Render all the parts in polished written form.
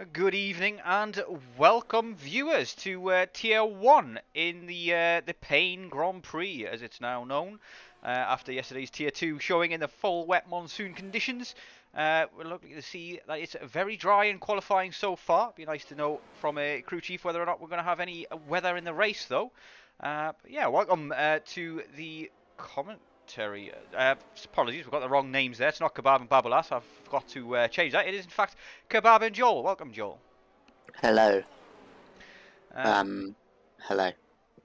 Good evening and welcome viewers to Tier 1 in the Pain Grand Prix, as it's now known, after yesterday's Tier 2 showing in the full wet monsoon conditions. We're looking to see that it's very dry in qualifying so far. It'd be nice to know from a crew chief whether or not we're going to have any weather in the race, though. Yeah, welcome to the commentary. Apologies, we've got the wrong names there. It's not Kebab and Babalas. I've got to change that. It is, in fact, Kebab and Joel. Welcome, Joel. Hello. Um, Hello.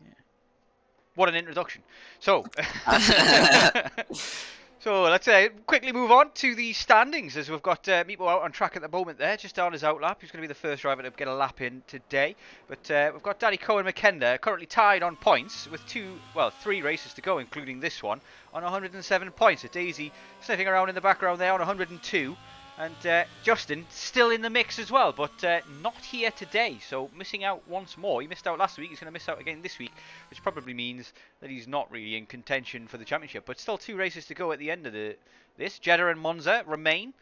Yeah. What an introduction. So, so let's quickly move on to the standings, as we've got Meepo out on track at the moment there, just on his outlap. He's going to be the first driver to get a lap in today. But we've got Danny Cohen McKenda currently tied on points with three races to go, including this one, on 107 points. Daisy sniffing around in the background there on 102. And Justin still in the mix as well, but not here today, so missing out once more. He missed out last week, he's going to miss out again this week, which probably means that he's not really in contention for the championship. But still 2 races to go at the end of this. Jeddah and Monza remain,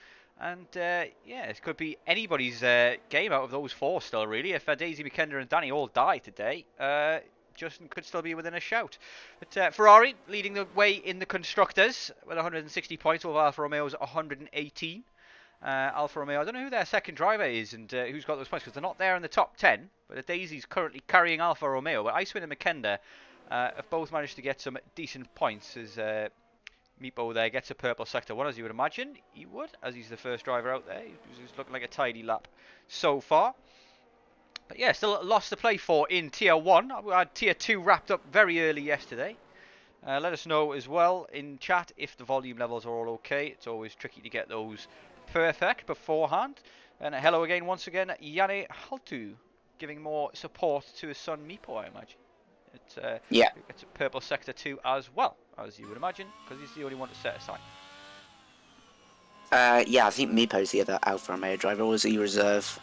and yeah, it could be anybody's game out of those 4 still, really. If Daisy, McKenda and Danny all die today, Justin could still be within a shout. But Ferrari leading the way in the Constructors with 160 points over Alfa Romeo's 118. Alfa Romeo, I don't know who their second driver is and who's got those points, because they're not there in the top 10. But Daisy's currently carrying Alfa Romeo. But Icewin and McKenda have both managed to get some decent points, as Meepo there gets a purple sector 1, as you would imagine he would, as he's the first driver out there. He's looking like a tidy lap so far. But yeah, still lots to play for in Tier 1. We had Tier 2 wrapped up very early yesterday. Let us know as well in chat if the volume levels are all okay. It's always tricky to get those perfect beforehand. And hello again once again, Yanni Haltu, giving more support to his son Meepo, I imagine. Yeah. It's a purple sector 2 as well, as you would imagine, because he's the only one to set aside. Yeah, I think Meepo's the other Alfa Romeo driver, or is he reserve?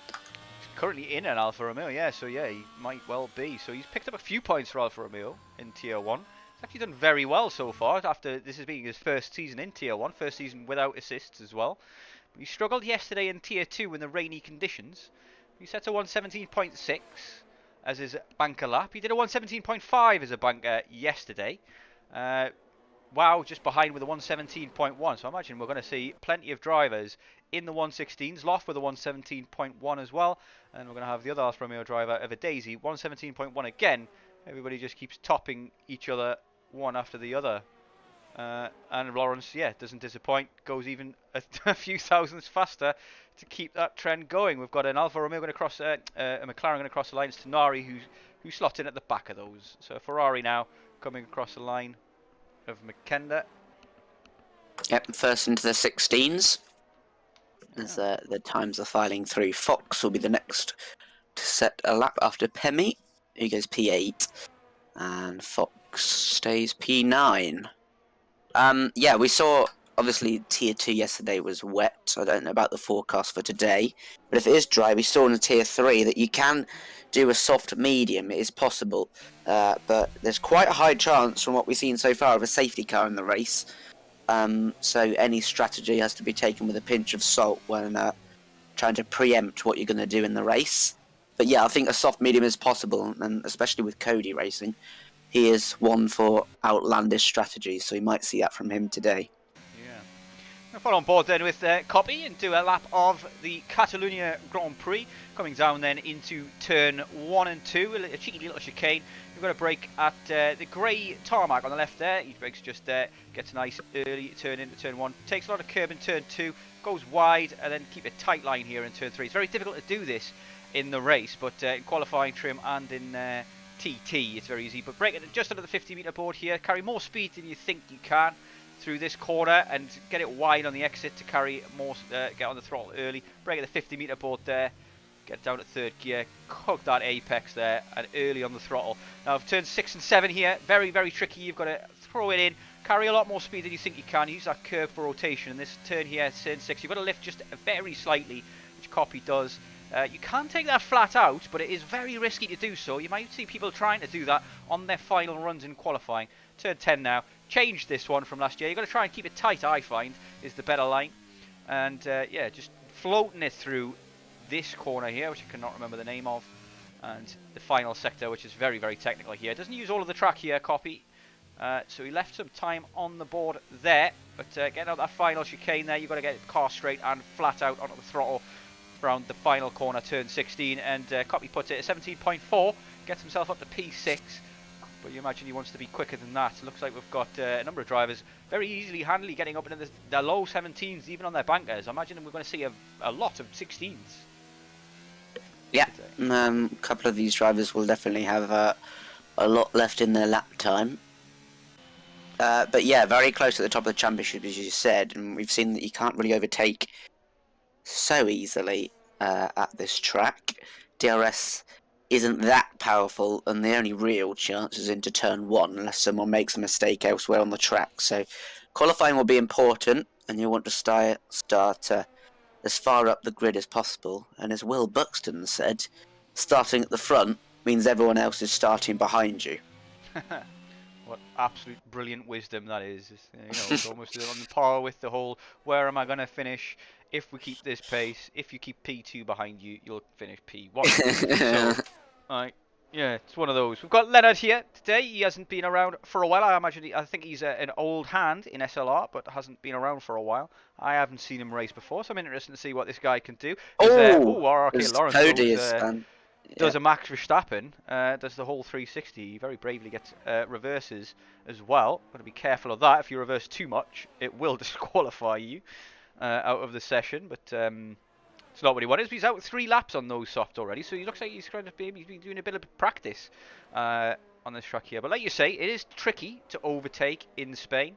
He's currently in an Alfa Romeo, yeah, so yeah, he might well be. So he's picked up a few points for Alfa Romeo in Tier 1. He's actually done very well so far, after this is being his first season in Tier 1, first season without assists as well. But he struggled yesterday in Tier 2 in the rainy conditions. He set a 117.6 as his banker lap. He did a 117.5 as a banker yesterday. Wow, just behind with a 117.1. So I imagine we're going to see plenty of drivers in the 116s. Loft with a 117.1 as well. And we're going to have the other Alfa Romeo driver of a Daisy, 117.1 again. Everybody just keeps topping each other one after the other. And Lawrence, yeah, doesn't disappoint. Goes even a few thousandths faster to keep that trend going. We've got an Alfa Romeo going to cross, a McLaren going to cross the line. It's Tenari who slots in at the back of those. So Ferrari now coming across the line of McKenda. Yep, first into the 16s. As the times are filing through. Fox will be the next to set a lap after Pemi, who goes P8. And Fox stays P9. Yeah, we saw, obviously, Tier 2 yesterday was wet, so I don't know about the forecast for today. But if it is dry, we saw in the Tier 3 that you can do a soft medium. It is possible. But there's quite a high chance, from what we've seen so far, of a safety car in the race. So any strategy has to be taken with a pinch of salt when trying to preempt what you're going to do in the race. But yeah, I think a soft medium is possible, and especially with Cody racing. He is one for outlandish strategies, so you might see that from him today. Yeah. I'll follow on board then with Copy and do a lap of the Catalunya Grand Prix, coming down then into turn 1 and 2, a cheeky little chicane. We've got a break at the grey tarmac on the left there. He brakes just there, gets a nice early turn into turn 1, takes a lot of curb in turn 2, goes wide, and then keep a tight line here in turn 3. It's very difficult to do this in the race, but in qualifying trim and in TT it's very easy. But brake it just under the 50-metre board here, carry more speed than you think you can through this corner, and get it wide on the exit to carry more, get on the throttle early. Brake at the 50-metre board there, get down to 3rd gear, hug that apex there, and early on the throttle. Now for turns 6 and 7 here, very, very tricky. You've got to throw it in, carry a lot more speed than you think you can, use that curve for rotation. And this turn here, turn 6, you've got to lift just very slightly, which Copy does. You can take that flat out, but it is very risky to do so. You might see people trying to do that on their final runs in qualifying. Turn 10 now. Change this one from last year. You've got to try and keep it tight, I find, is the better line. And yeah, just floating it through this corner here, which I cannot remember the name of, and the final sector, which is very, very technical here. It doesn't use all of the track here, Copy. So he left some time on the board there, but getting out that final chicane there, you've got to get the car straight and flat out onto the throttle around the final corner, turn 16, and Copy puts it at 17.4, gets himself up to P6, but you imagine he wants to be quicker than that. It looks like we've got a number of drivers very easily, handily getting up into the low 17s, even on their bankers. I imagine we're going to see a lot of 16s. Yeah, a couple of these drivers will definitely have a lot left in their lap time. But yeah, very close at the top of the championship, as you said, and we've seen that you can't really overtake so easily at this track. DRS isn't that powerful, and the only real chance is into turn 1, unless someone makes a mistake elsewhere on the track. So qualifying will be important, and you want to start as far up the grid as possible. And as Will Buxton said, starting at the front means everyone else is starting behind you. What absolute brilliant wisdom that is. It's almost on par with the whole, where am I going to finish? If we keep this pace, if you keep P2 behind you, you'll finish P1. So, yeah, it's one of those. We've got Leonard here today. He hasn't been around for a while. I think he's an old hand in SLR, but hasn't been around for a while. I haven't seen him race before, so I'm interested to see what this guy can do. RRK Lawrence does a Max Verstappen, does the whole 360. He very bravely gets reverses as well. Got to be careful of that. If you reverse too much, it will disqualify you out of the session, but it's not what he wanted. He's out with 3 laps on those soft already, so he looks like he's been doing a bit of practice on this track here. But like you say, it is tricky to overtake in Spain.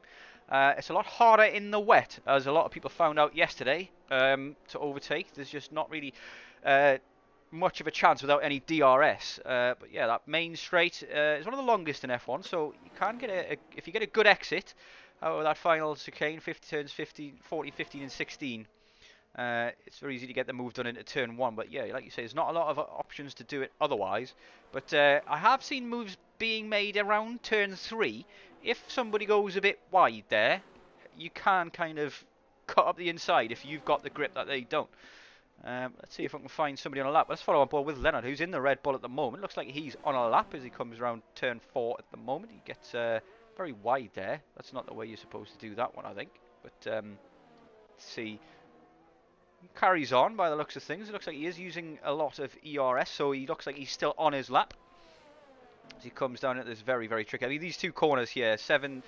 It's a lot harder in the wet, as a lot of people found out yesterday, to overtake. There's just not really much of a chance without any DRS. But yeah, that main straight is one of the longest in F1, so you can get if you get a good exit out of that final chicane, 50 turns 40, 15 and 16. It's very easy to get the move done into turn 1, but yeah, like you say, there's not a lot of options to do it otherwise. But I have seen moves being made around turn 3. If somebody goes a bit wide there, you can kind of cut up the inside if you've got the grip that they don't. Let's see if I can find somebody on a lap. Let's follow on board with Leonard, who's in the Red Bull at the moment. Looks like he's on a lap as he comes around turn 4 at the moment. He gets very wide there. That's not the way you're supposed to do that one, I think. But let's see. He carries on by the looks of things. It looks like he is using a lot of ERS, so he looks like he's still on his lap as he comes down at this very, very tricky. I mean, these 2 corners here, 6,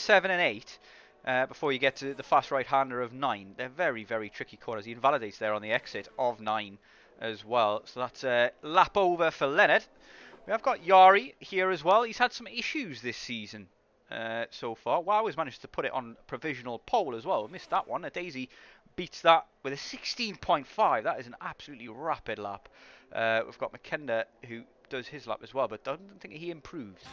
7 and 8, before you get to the fast right-hander of 9. They're very, very tricky corners. He invalidates there on the exit of 9 as well. So that's a lap over for Leonard. We have got Yari here as well. He's had some issues this season so far. Wow has managed to put it on provisional pole as well. Missed that one. Daisy beats that with a 16.5. That is an absolutely rapid lap. We've got McKenna who does his lap as well, but don't think he improves.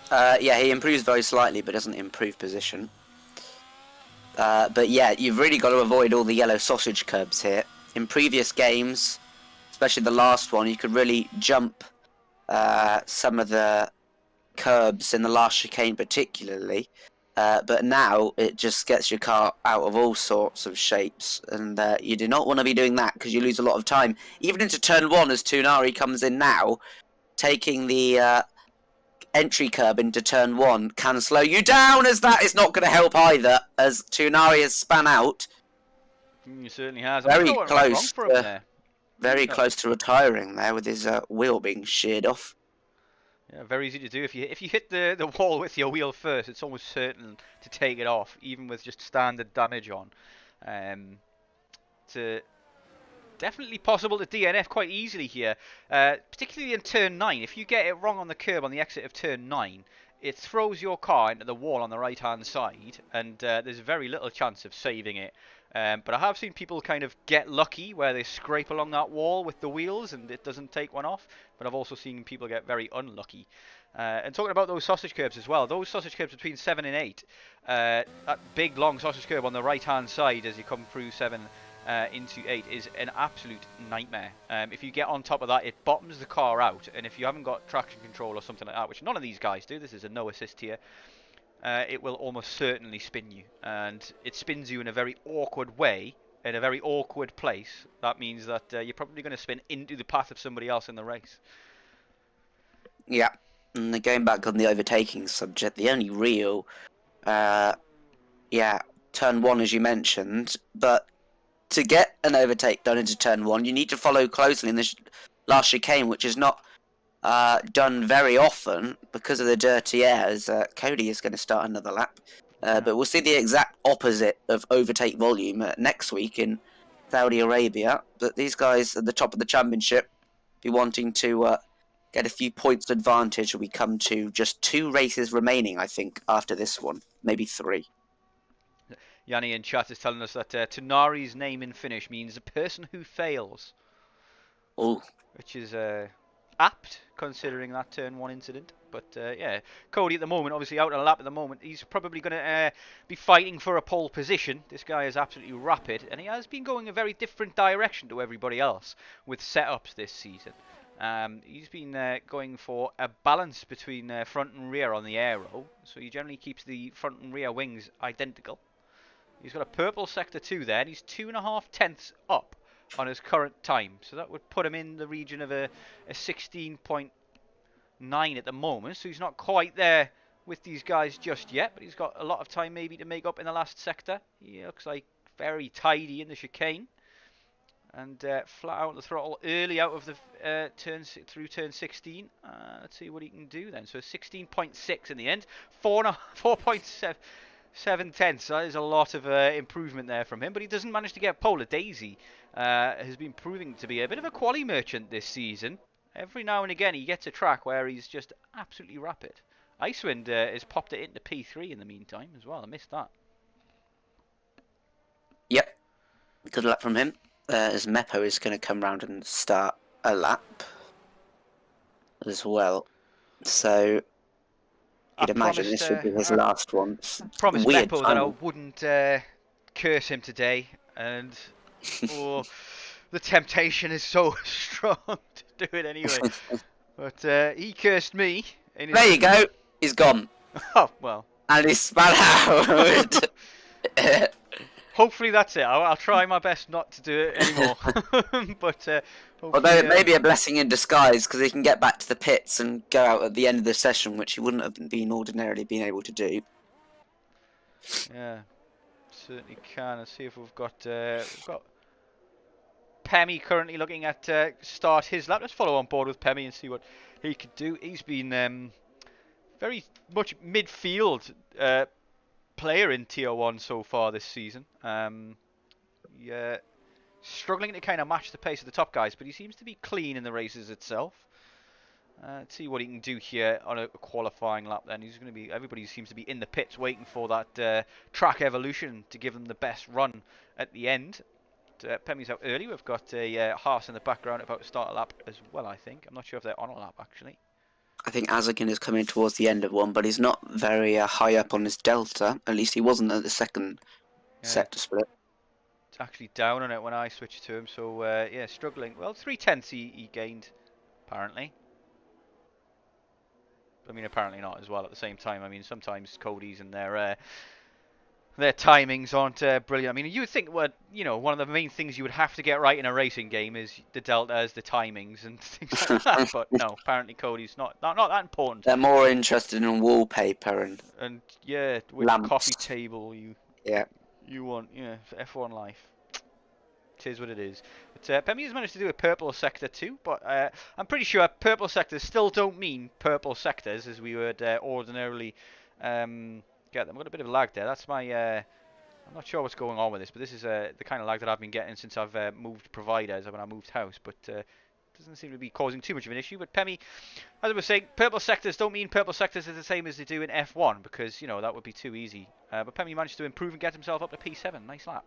Yeah, he improves very slightly, but doesn't improve position. But yeah, you've really got to avoid all the yellow sausage curbs here. In previous games, especially the last one, you could really jump some of the curbs in the last chicane particularly. But now it just gets your car out of all sorts of shapes, and you do not want to be doing that because you lose a lot of time. Even into turn 1 as Tunari comes in now, taking the entry curb into turn 1 can slow you down, as that is not going to help either, as Tunari has spun out. He certainly has. Very close. Very close to retiring there with his wheel being sheared off. Yeah, very easy to do. If you hit the wall with your wheel first, it's almost certain to take it off, even with just standard damage on. Definitely possible to DNF quite easily here, particularly in turn 9. If you get it wrong on the curb on the exit of turn 9, it throws your car into the wall on the right-hand side, and there's very little chance of saving it. But I have seen people kind of get lucky where they scrape along that wall with the wheels and it doesn't take one off. But I've also seen people get very unlucky. And talking about those sausage curbs as well, those sausage curbs between 7 and 8, that big long sausage curb on the right-hand side as you come through 7 into 8 is an absolute nightmare. If you get on top of that, it bottoms the car out. And if you haven't got traction control or something like that, which none of these guys do, this is a no assist here, it will almost certainly spin you, and it spins you in a very awkward way in a very awkward place, that means that you're probably going to spin into the path of somebody else in the race. Yeah. And going back on the overtaking subject, the only real, turn 1 as you mentioned, but to get an overtake done into turn 1, you need to follow closely in this last chicane, which is not done very often because of the dirty airs. Cody is going to start another lap, but we'll see the exact opposite of overtake volume next week in Saudi Arabia. But these guys at the top of the championship be wanting to get a few points advantage. We come to just 2 races remaining, I think, after this one, maybe 3. Yanni in chat is telling us that Tonari's name in Finnish means a person who fails. Oh, which is apt considering that turn 1 incident. But yeah, Cody at the moment, obviously out on a lap at the moment, he's probably going to be fighting for a pole position. This guy is absolutely rapid, and he has been going a very different direction to everybody else with setups this season. He's been going for a balance between front and rear on the aero, so he generally keeps the front and rear wings identical. He's got a purple sector 2 there, and he's 2.5 tenths up on his current time, so that would put him in the region of a 16.9 at the moment, so he's not quite there with these guys just yet, but he's got a lot of time maybe to make up in the last sector. He looks like very tidy in the chicane, and flat out the throttle early out of the through turn 16. Let's see what he can do then. So 16.6 in the end, 4.7 tenths. That is a lot of improvement there from him, but he doesn't manage to get pole. Daisy has been proving to be a bit of a quali merchant this season. Every now and again he gets a track where he's just absolutely rapid. Icewind has popped it into P3 in the meantime as well. I missed that. Yep. Good luck from him. As Meppo is going to come round and start a lap as well. So you'd imagine this would be his last one. Promised Meppo that I wouldn't curse him today, and the temptation is so strong to do it anyway. But he cursed me. There you go. He's gone. Oh, well. And he's spat out. Hopefully that's it. I'll try my best not to do it anymore. But although it may be a blessing in disguise, because he can get back to the pits and go out at the end of the session, which he wouldn't have been ordinarily been able to do. Yeah, certainly can. Let's see if we've got Pemi currently looking at start his lap. Let's follow on board with Pemi and see what he could do. He's been very much midfield player in Tier 1 so far this season. Yeah, struggling to kind of match the pace of the top guys, but he seems to be clean in the races itself. Let's see what he can do here on a qualifying lap then. He's going to be, everybody seems to be in the pits waiting for that track evolution to give them the best run at the end. Pemi's out early. We've got a Haas in the background about to start a lap as well, I think. I'm not sure if they're on a lap actually. I think Azakin is coming towards the end of one, but he's not very high up on his delta. At least he wasn't at the second sector split. It's actually down on it when I switched to him, so yeah, struggling. Well, 0.3 tenths he gained, apparently. I mean, apparently not as well at the same time. I mean, sometimes Cody's and their timings aren't brilliant. I mean, you would think, well, you know, one of the main things you would have to get right in a racing game is the deltas, the timings, and things like that. But no, apparently Cody's not that important. They're more interested in wallpaper and yeah, with lamps. The coffee table you want, yeah, F1 life. It is what it is. But Pemi has managed to do a purple sector too, but I'm pretty sure purple sectors still don't mean purple sectors as we would ordinarily get them. I've got a bit of lag there. That's my... I'm not sure what's going on with this, but this is the kind of lag that I've been getting since I've moved providers when I moved house, but doesn't seem to be causing too much of an issue. But Pemi, as I was saying, purple sectors don't mean purple sectors are the same as they do in F1, because, you know, that would be too easy. But Pemi managed to improve and get himself up to P7. Nice lap.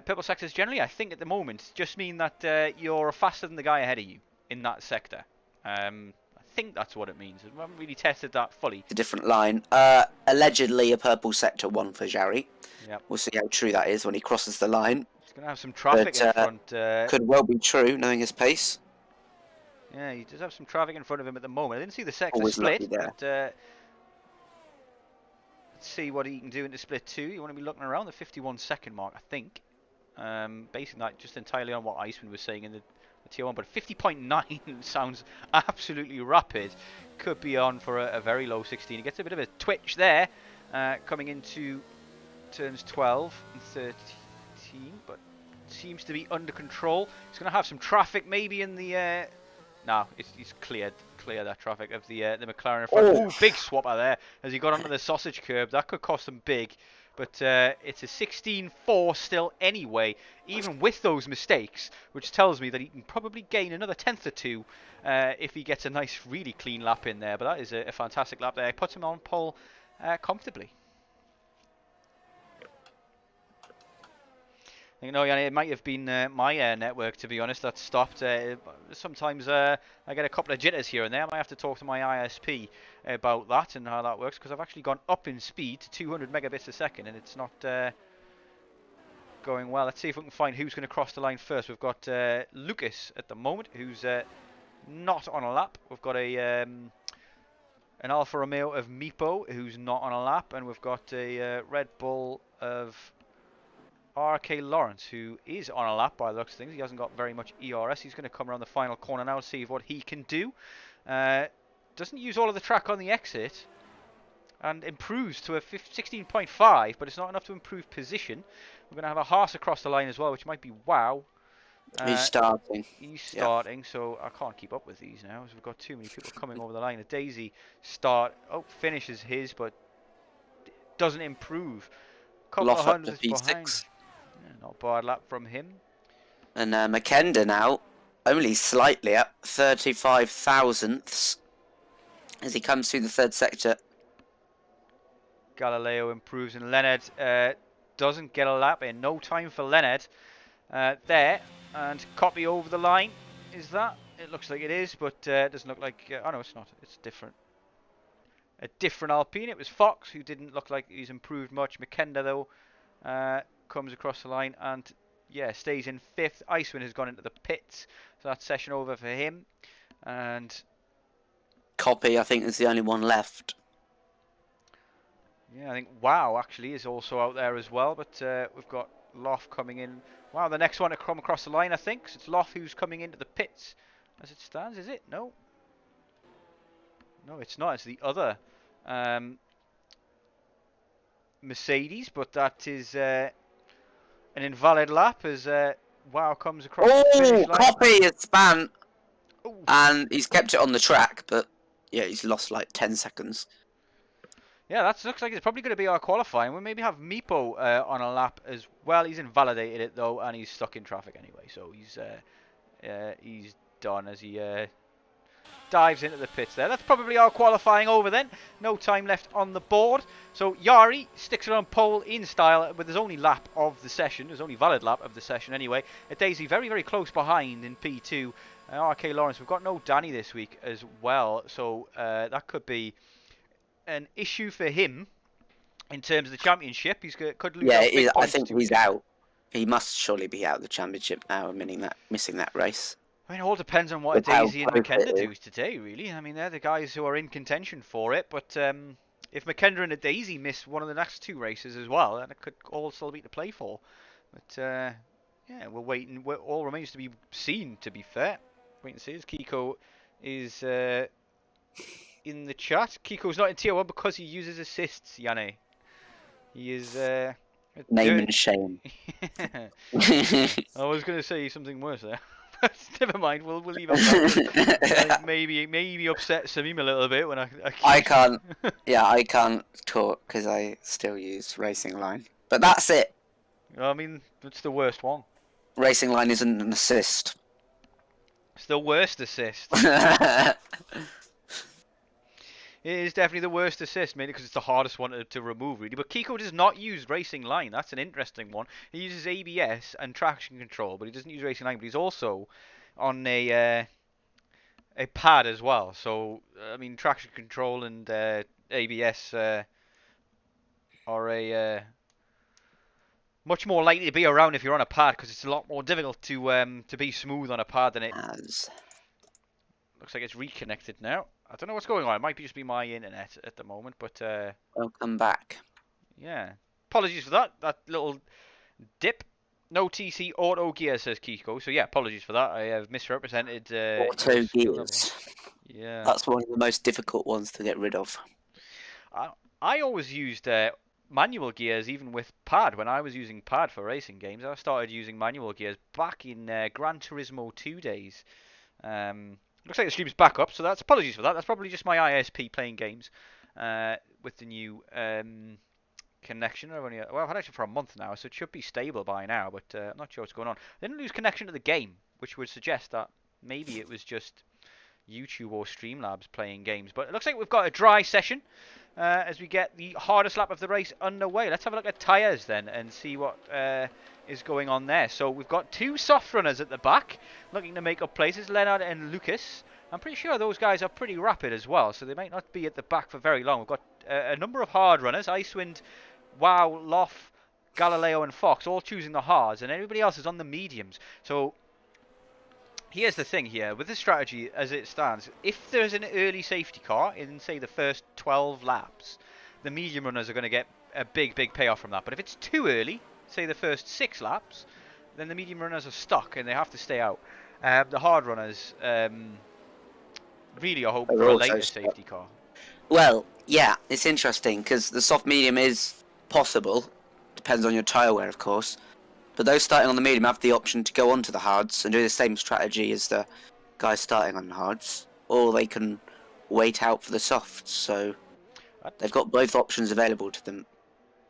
Purple sectors generally, I think at the moment, just mean that you're faster than the guy ahead of you in that sector. I think that's what it means. I haven't really tested that fully. It's a different line. Allegedly a purple sector 1 for Jarry. Yep. We'll see how true that is when he crosses the line. He's going to have some traffic in front. Could well be true, knowing his pace. Yeah, he does have some traffic in front of him at the moment. I didn't see the sector split, but let's see what he can do into split 2. You want to be looking around the 51-second mark, I think. Basing that just entirely on what Iceman was saying in the tier 1, but 50.9 sounds absolutely rapid. Could be on for a very low 16. He gets a bit of a twitch there, coming into turns 12 and 13, but seems to be under control. He's going to have some traffic maybe in the... no, he's cleared that traffic of the McLaren in front. Oh. Ooh, big swap out there as he got onto the sausage curb. That could cost him big. But it's a 16.4 still anyway, even with those mistakes, which tells me that he can probably gain another tenth or two if he gets a nice, really clean lap in there. But that is a fantastic lap there. Puts him on pole comfortably. You know, it might have been my network, to be honest, that stopped. Sometimes I get a couple of jitters here and there. I might have to talk to my ISP about that and how that works, because I've actually gone up in speed to 200 megabits a second, and it's not going well. Let's see if we can find who's going to cross the line first. We've got Lucas at the moment, who's not on a lap. We've got an Alfa Romeo of Meepo, who's not on a lap, and we've got a Red Bull of RK Lawrence, who is on a lap by the looks of things. He hasn't got very much ERS. He's going to come around the final corner now, see what he can do. Doesn't use all of the track on the exit and improves to a 16.5, but it's not enough to improve position. We're going to have a Haas across the line as well, which might be wow. He's starting. He's starting, so I can't keep up with these now, as we've got too many people coming over the line. A Daisy finishes his, but doesn't improve. Couple of hundreds behind. Yeah, not a bad lap from him. And McKenda now, only slightly up, 35 thousandths, as he comes through the third sector. Galileo improves, and Leonard doesn't get a lap in. No time for Leonard there. And copy over the line. Is that? It looks like it is, but it doesn't look like... oh, no, it's not. It's different. A different Alpine. It was Fox, who didn't look like he's improved much. McKenda, though, comes across the line and, yeah, stays in 5th. Iceman has gone into the pits, so that's session over for him. And Copy, I think, is the only one left. Yeah, I think Wow actually is also out there as well, but we've got Loff coming in. Wow, the next one to come across the line, I think. So it's Loff who's coming into the pits as it stands, is it? No. No, it's not. It's the other Mercedes, but that is an invalid lap as Wow comes across the finish line. Copy is spam. Ooh. And he's kept it on the track, but yeah, he's lost like 10 seconds. Yeah, that looks like it's probably going to be our qualifying. We'll maybe have Meepo on a lap as well. He's invalidated it though, and he's stuck in traffic anyway. So he's done as he dives into the pits there. That's probably our qualifying over then. No time left on the board. So Yari sticks it on pole in style with his only lap of the session. His only valid lap of the session anyway. Daisy very, very close behind in P2. RK Lawrence, we've got no Danny this week as well. So that could be an issue for him in terms of the championship. He could lose. Yeah, I think he's out. He must surely be out of the championship now, missing that race. I mean, it all depends on what Daisy and McKenda do today, really. I mean, they're the guys who are in contention for it. But if McKenda and a Daisy miss one of the next two races as well, then it could all still be to play for. But yeah, we're waiting. All remains to be seen, to be fair. Wait and see. As Kiko is in the chat. Kiko's not in tier 1 because he uses assists, Yanni. He is... name and shame. I was going to say something worse there. Never mind, we'll leave it. Maybe upset Samim a little bit when I can't. Yeah, I can't talk because I still use Racing Line. But that's it. I mean, it's the worst one. Racing Line isn't an assist. It's the worst assist. It is definitely the worst assist, mainly because it's the hardest one to remove, really. But Kiko does not use Racing Line. That's an interesting one. He uses ABS and traction control, but he doesn't use Racing Line. But he's also on a pad as well. So, I mean, traction control and ABS are much more likely to be around if you're on a pad, because it's a lot more difficult to be smooth on a pad than it is. Looks like it's reconnected now. I don't know what's going on. It might just be my internet at the moment, but welcome back. Yeah, apologies for that little dip. No TC auto gear, says Kiko. So yeah, apologies for that. I have misrepresented Auto your skill level. gears. Yeah. That's one of the most difficult ones to get rid of. I always used manual gears even with pad. When I was using pad for racing games, I started using manual gears back in Gran Turismo 2 days. Looks like the stream's back up, so that's apologies for that. That's probably just my ISP playing games with the new connection. I've had it for a month now, so it should be stable by now, but I'm not sure what's going on. I didn't lose connection to the game, which would suggest that maybe it was just YouTube or Streamlabs playing games. But it looks like we've got a dry session as we get the hardest lap of the race underway. Let's have a look at tyres then and see what is going on there. So we've got two soft runners at the back looking to make up places, Leonard and Lucas. I'm pretty sure those guys are pretty rapid as well, so they might not be at the back for very long. We've got a number of hard runners, Icewind, Wow, Loff, Galileo and Fox all choosing the hards, and everybody else is on the mediums. So here's the thing here, with the strategy as it stands, if there's an early safety car in, say, the first 12 laps, the medium runners are going to get a big payoff from that. But if it's too early, say the first 6 laps, then the medium runners are stuck and they have to stay out. The hard runners really are hoping for a later safety car. Well, yeah, it's interesting because the soft medium is possible. Depends on your tyre wear, of course. But those starting on the medium have the option to go onto the hards and do the same strategy as the guys starting on the hards, or they can wait out for the softs. So they've got both options available to them.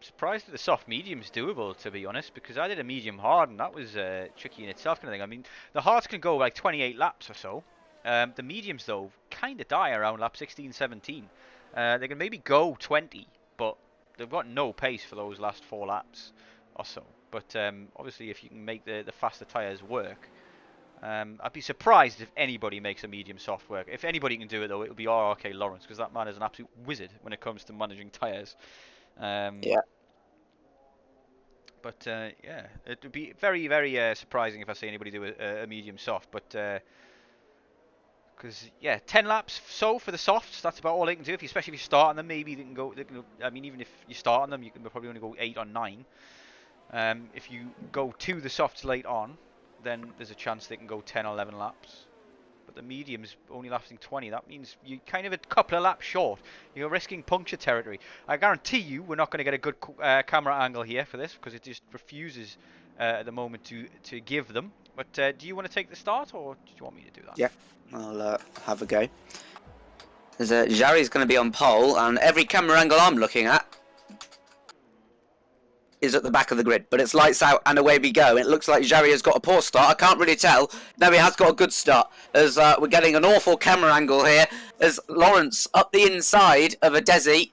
Surprised that the soft medium's doable, to be honest, because I did a medium hard and that was tricky in itself, kind of thing. I mean, the hards can go like 28 laps or so. The mediums, though, kind of die around lap 16, 17. They can maybe go 20, but they've got no pace for those last 4 laps or so. But obviously, if you can make the faster tyres work, I'd be surprised if anybody makes a medium soft work. If anybody can do it, though, it'll be RRK Lawrence, because that man is an absolute wizard when it comes to managing tyres. Yeah. But yeah, it would be very surprising if I see anybody do a medium soft. But because yeah, 10 laps so for the softs, that's about all they can do. Especially if you start on them, maybe they can go. I mean, even if you start on them, you can probably only go 8 or 9. If you go to the softs late on, then there's a chance they can go 10 or 11 laps. But the mediums only lasting 20. That means you're kind of a couple of laps short. You're risking puncture territory. I guarantee you we're not going to get a good camera angle here for this, because it just refuses at the moment to give them. But do you want to take the start, or do you want me to do that? Yeah, I'll have a go. There's Jari's going to be on pole, and every camera angle I'm looking at is at the back of the grid, but it's lights out and away we go. It looks like Jari has got a poor start. I can't really tell. No, he has got a good start, as we're getting an awful camera angle here as Lawrence up the inside of a Desi,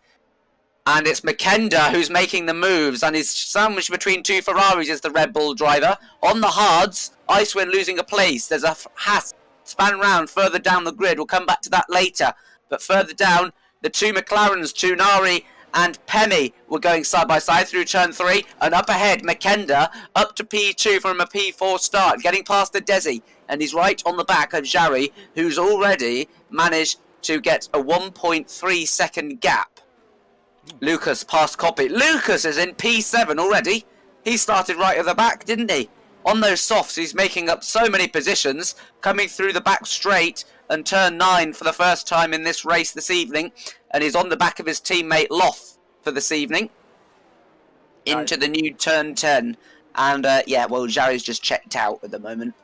and it's McKenda who's making the moves, and he's sandwiched between 2 Ferraris as the Red Bull driver. On the hards, Icewind losing a place. There's a Haas span round further down the grid. We'll come back to that later, but further down, the 2 McLarens, Tunari and Pemi were going side by side through turn 3, and up ahead, McKenda up to P2 from a P4 start, getting past the Desi, and he's right on the back of Jari, who's already managed to get a 1.3 second gap. Lucas past copy. Lucas is in P7 already. He started right at the back, didn't he? On those softs, he's making up so many positions, coming through the back straight and turn 9 for the first time in this race this evening, and he's on the back of his teammate Loff for this evening into the new turn 10. And yeah, well, Jari's just checked out at the moment.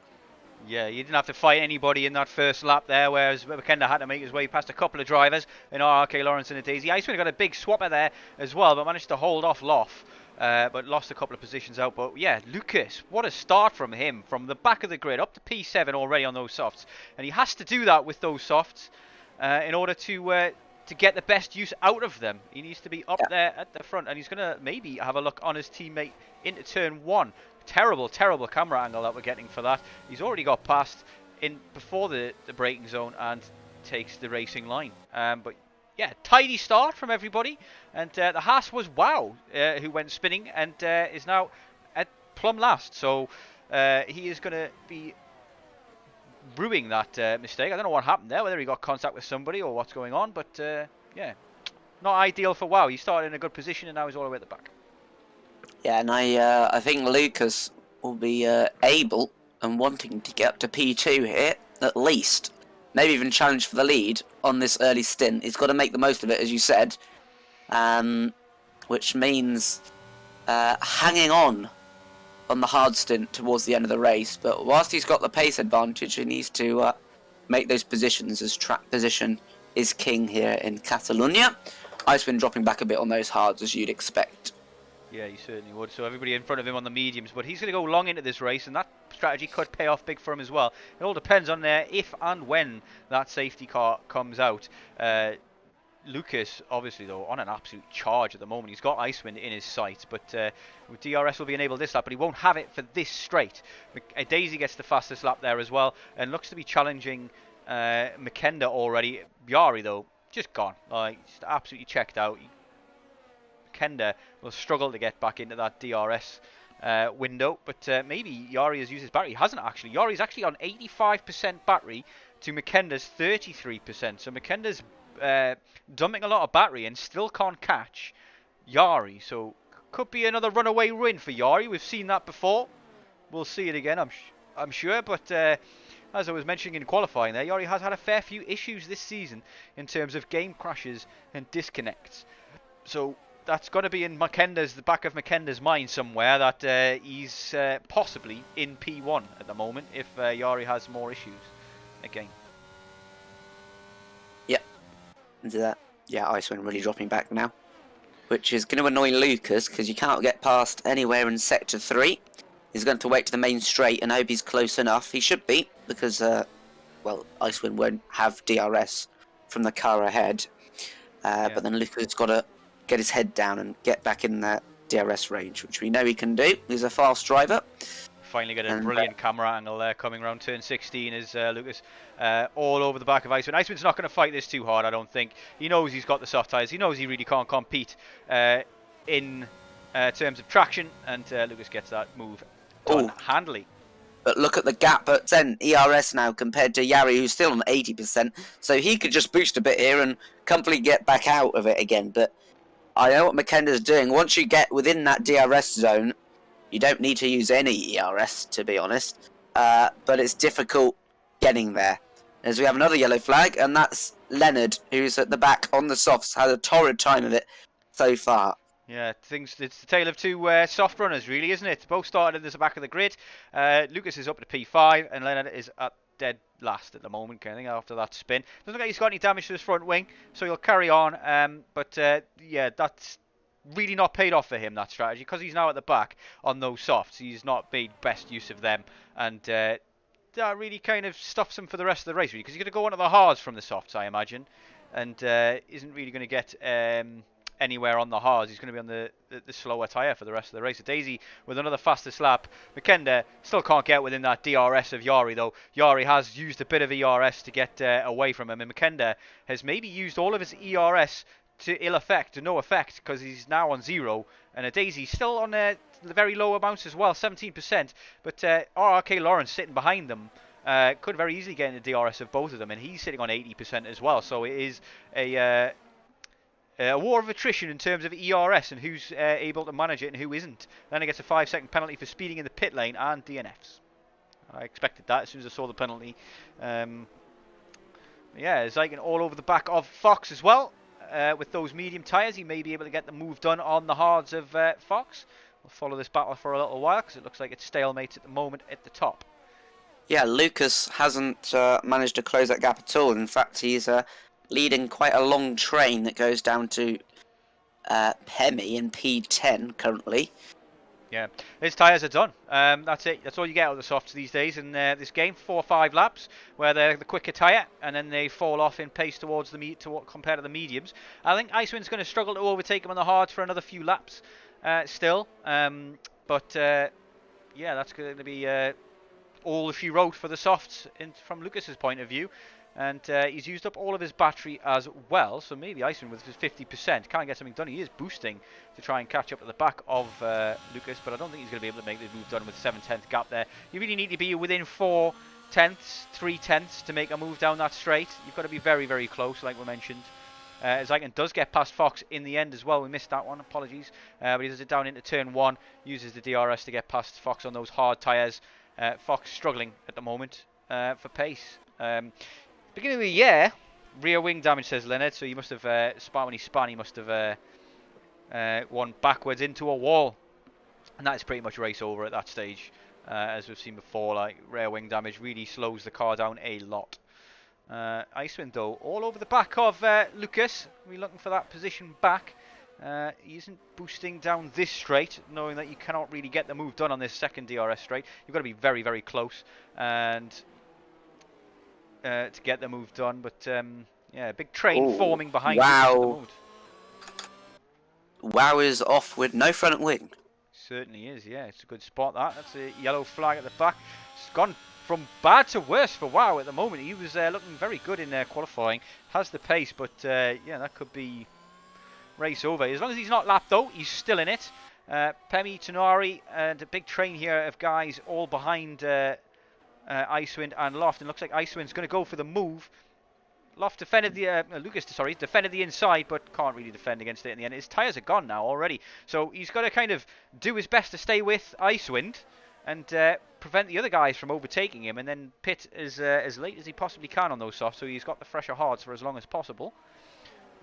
Yeah, you didn't have to fight anybody in that first lap there, whereas McKenda had to make his way past a couple of drivers in RRK Lawrence and a Daisy. Icewind got a big swapper there as well, but managed to hold off Loff. But lost a couple of positions out. But yeah, Lucas, what a start from him, from the back of the grid up to P7 already on those softs, and he has to do that with those softs in order to get the best use out of them. He needs to be up there at the front, and he's going to maybe have a look on his teammate into turn 1. Terrible camera angle that we're getting for that. He's already got past in before the braking zone and takes the racing line. But yeah, tidy start from everybody, and the Haas was Wow, who went spinning and is now at plumb last. So he is going to be ruining that mistake. I don't know what happened there, whether he got contact with somebody or what's going on, but yeah, not ideal for Wow. He started in a good position and now he's all the way at the back. Yeah, and I think Lucas will be able and wanting to get up to P2 here, at least. Maybe even challenge for the lead on this early stint. He's got to make the most of it, as you said. Which means hanging on the hard stint towards the end of the race. But whilst he's got the pace advantage, he needs to make those positions, as track position is king here in Catalonia. Icewind dropping back a bit on those hards, as you'd expect. Yeah, he certainly would. So everybody in front of him on the mediums, but he's going to go long into this race, and that strategy could pay off big for him as well. It all depends on if and when that safety car comes out. Lucas, obviously, though, on an absolute charge at the moment. He's got Icewind in his sights, but DRS will be enabled this lap, but he won't have it for this straight. Daisy gets the fastest lap there as well, and looks to be challenging Makenda already. Yari, though, just gone. Just absolutely checked out. Makenda will struggle to get back into that DRS window, but maybe Yari has used his battery. He hasn't actually. Yari's actually on 85% battery to Makenda's 33%, so Makenda's dumping a lot of battery and still can't catch Yari, so could be another runaway win for Yari. We've seen that before. We'll see it again, I'm sure, but as I was mentioning in qualifying there, Yari has had a fair few issues this season in terms of game crashes and disconnects, so that's got to be in the back of Makenda's mind somewhere, that he's possibly in P1 at the moment if Yari has more issues again. Yep. Into that. Yeah, Icewind really dropping back now, which is going to annoy Lucas because you can't get past anywhere in Sector 3. He's going to wait to the main straight and hope he's close enough. He should be, because, well, Icewind won't have DRS from the car ahead. But then Lucas has got to get his head down and get back in that DRS range, which we know he can do. He's a fast driver. Finally got a brilliant camera angle there coming around turn 16 as Lucas all over the back of Icewind. Icewind's not going to fight this too hard, I don't think. He knows he's got the soft tyres. He knows he really can't compete in terms of traction, and Lucas gets that move done handily. But look at the gap at 10 ERS now compared to Yari, who's still on 80%. So he could just boost a bit here and comfortably get back out of it again. But I know what Makenda's doing. Once you get within that DRS zone, you don't need to use any ERS, to be honest. But it's difficult getting there. As we have another yellow flag, and that's Leonard, who's at the back on the softs. Had a torrid time of it so far. Yeah, it's the tale of two soft runners, really, isn't it? Both started at the back of the grid. Lucas is up to P5, and Leonard is at dead last at the moment, I think, after that spin. Doesn't look like he's got any damage to his front wing, so he'll carry on. But yeah, that's really not paid off for him, that strategy, because he's now at the back on those softs. He's not made best use of them, and that really kind of stuffs him for the rest of the race, really, because he's going to go onto the hards from the softs, I imagine, and isn't really going to get anywhere on the hards. He's going to be on the slower tyre for the rest of the race. So Daisy with another fastest lap. Makenda still can't get within that DRS of Yari, though. Yari has used a bit of ERS to get away from him, and Makenda has maybe used all of his ERS to no effect, because he's now on 0, and Daisy still on the very low amounts as well, 17%, but RRK Lawrence sitting behind them could very easily get in the DRS of both of them, and he's sitting on 80% as well. So it is a war of attrition in terms of ERS and who's able to manage it and who isn't. Then he gets a 5-second penalty for speeding in the pit lane and DNFs. I expected that as soon as I saw the penalty. Yeah, Zyken all over the back of Fox as well. With those medium tyres, he may be able to get the move done on the hards of Fox. We'll follow this battle for a little while, because it looks like it's stalemate at the moment at the top. Yeah, Lucas hasn't managed to close that gap at all. In fact, he's leading quite a long train that goes down to Pemi in P10 currently. Yeah, his tyres are done. That's it. That's all you get out of the softs these days in this game. 4 or 5 laps where they're the quicker tyre, and then they fall off in pace towards the compared to the mediums. I think Icewind's going to struggle to overtake him on the hards for another few laps still. But yeah, that's going to be all she wrote for the softs from Lucas's point of view. And he's used up all of his battery as well, so maybe Icewind with his 50% can't get something done. He is boosting to try and catch up at the back of Lucas, but I don't think he's going to be able to make the move done with 7/10 gap there. You really need to be within 4/10, 3/10 to make a move down that straight. You've got to be very, very close, like we mentioned. as Eichen does get past Fox in the end as well. We missed that one, apologies. But he does it down into turn 1, uses the DRS to get past Fox on those hard tyres. Fox struggling at the moment for pace. Beginning of the year, rear wing damage, says Leonard, so he must have, when he spun, he must have won backwards into a wall. And that is pretty much race over at that stage. As we've seen before, like rear wing damage really slows the car down a lot. Icewind though, all over the back of Lucas. We're looking for that position back. He isn't boosting down this straight, knowing that you cannot really get the move done on this second DRS straight. You've got to be very, very close and to get the move done. But yeah, big train forming behind Wow. Wow is off with no front wing. Certainly is, yeah. It's a good spot, that. That's a yellow flag at the back. It's gone from bad to worse for Wow at the moment. He was looking very good in qualifying. Has the pace, but yeah, that could be race over. As long as he's not lapped, though, he's still in it. Pemi, Tonari, and a big train here of guys all behind Icewind and Loft. And it looks like Icewind's going to go for the move. Loft defended the Lucas, sorry, defended the inside, but can't really defend against it in the end. His tyres are gone now already, so he's got to kind of do his best to stay with Icewind and prevent the other guys from overtaking him, and then pit as late as he possibly can on those softs, so he's got the fresher hards for as long as possible.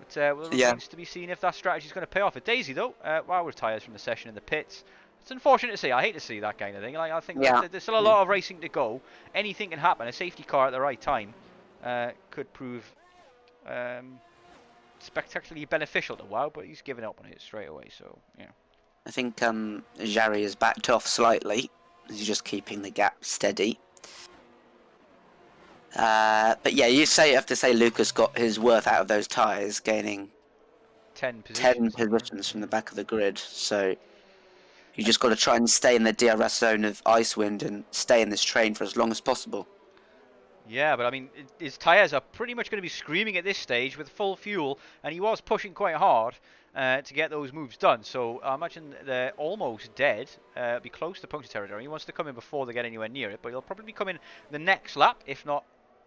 But well, it remains to be seen if that strategy is going to pay off. At Daisy though, Wow retires from the session in the pits. It's unfortunate to see. I hate to see that kind of thing. Like, I think there's still a lot of racing to go. Anything can happen. A safety car at the right time could prove spectacularly beneficial to Wow, but he's given up on it straight away, so yeah. I think Jarry has backed off slightly. He's just keeping the gap steady. But yeah, you have to say Lucas got his worth out of those tyres, gaining 10 positions from the back of the grid. So you just got to try and stay in the DRS zone of Icewind and stay in this train for as long as possible. Yeah, but I mean, his tyres are pretty much going to be screaming at this stage with full fuel, and he was pushing quite hard to get those moves done. So I imagine they're almost dead, be close to puncture territory. He wants to come in before they get anywhere near it, but he'll probably come in the next lap, if not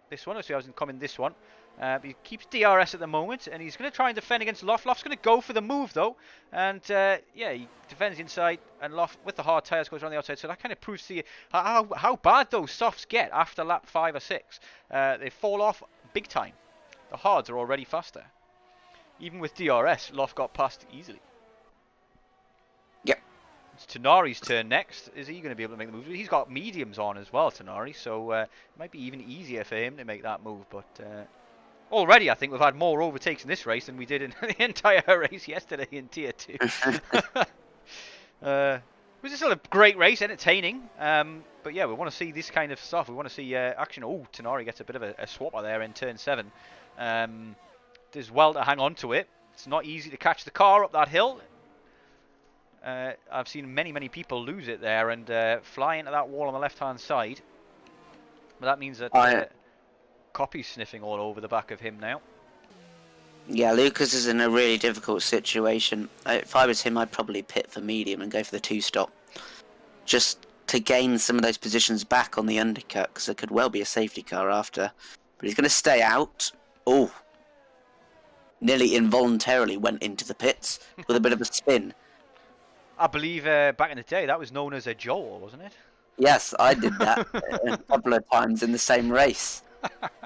this one. So he hasn't come in this one. But he keeps DRS at the moment, and he's going to try and defend against Loft. Loft's going to go for the move, though. And, yeah, he defends inside, and Loft, with the hard tyres, goes around the outside. So that kind of proves to you how bad those softs get after lap 5 or 6. They fall off big time. The hards are already faster. Even with DRS, Loft got past easily. Yep. It's Tonari's turn next. Is he going to be able to make the move? He's got mediums on as well, Tonari, so it might be even easier for him to make that move, but... already, I think we've had more overtakes in this race than we did in the entire race yesterday in Tier 2. It was still a great race, entertaining. But yeah, we want to see this kind of stuff. We want to see action. Oh, Tonari gets a bit of a swapper there in turn 7. Does well to hang on to it. It's not easy to catch the car up that hill. I've seen many people lose it there and fly into that wall on the left-hand side. But that means that... Copy's sniffing all over the back of him now. Yeah, Lucas is in a really difficult situation. If I was him, I'd probably pit for medium and go for the 2-stop. Just to gain some of those positions back on the undercut, because there could well be a safety car after. But he's going to stay out. Oh, nearly involuntarily went into the pits with a bit of a spin. I believe back in the day, that was known as a Joel, wasn't it? Yes, I did that a couple of times in the same race.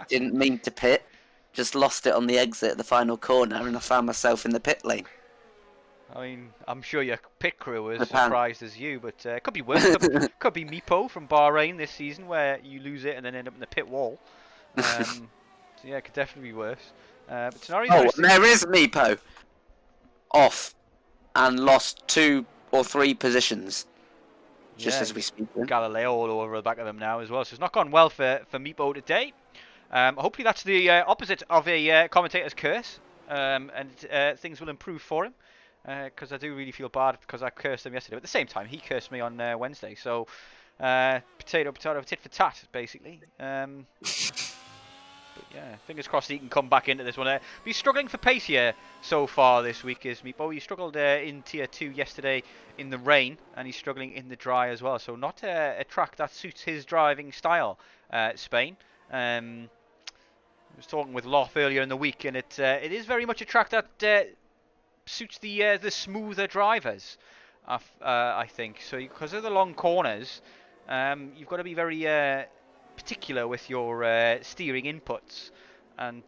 Didn't mean to pit, just lost it on the exit at the final corner, and I found myself in the pit lane. I mean, I'm sure your pit crew was as surprised as you, but it could be worse. Could be Meepo from Bahrain this season, where you lose it and then end up in the pit wall. So yeah, it could definitely be worse. But Tonari's there is Meepo off and lost 2 or 3 positions. Just as we speak. Galileo all over the back of them now as well. So it's not gone well for Meepo today. Hopefully that's the opposite of a commentator's curse. And things will improve for him. Because I do really feel bad because I cursed him yesterday. But at the same time, he cursed me on Wednesday. So potato, tit for tat, basically. But yeah, fingers crossed he can come back into this one. But he's struggling for pace here so far this week, is Meepo. He struggled in Tier 2 yesterday in the rain, and he's struggling in the dry as well. So not a track that suits his driving style, Spain. was talking with Loff earlier in the week, and it is very much a track that suits the smoother drivers, I think. So because of the long corners, you've got to be very particular with your steering inputs, and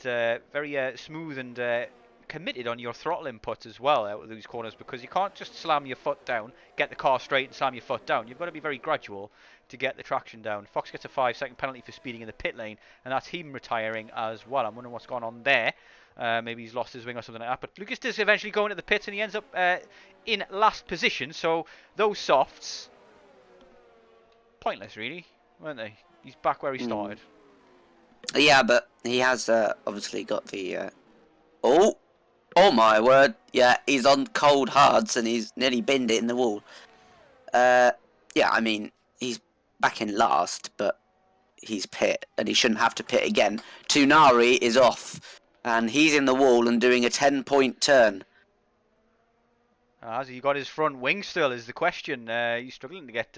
very smooth and committed on your throttle inputs as well out of these corners, because you can't just slam your foot down, get the car straight and slam your foot down. You've got to be very gradual to get the traction down. Fox gets a 5-second penalty for speeding in the pit lane, and that's him retiring as well. I'm wondering what's gone on there. Maybe he's lost his wing or something like that. But Lucas does eventually go into the pits, and he ends up in last position. So those softs, pointless really, weren't they? He's back where he started. Yeah, but he has obviously got the... Oh my word. Yeah, he's on cold hards and he's nearly binned it in the wall. Yeah, I mean, he's back in last, but he's pit, and he shouldn't have to pit again. Tunari is off, and he's in the wall and doing a 10-point turn. Has he got his front wing still, is the question. He's struggling to get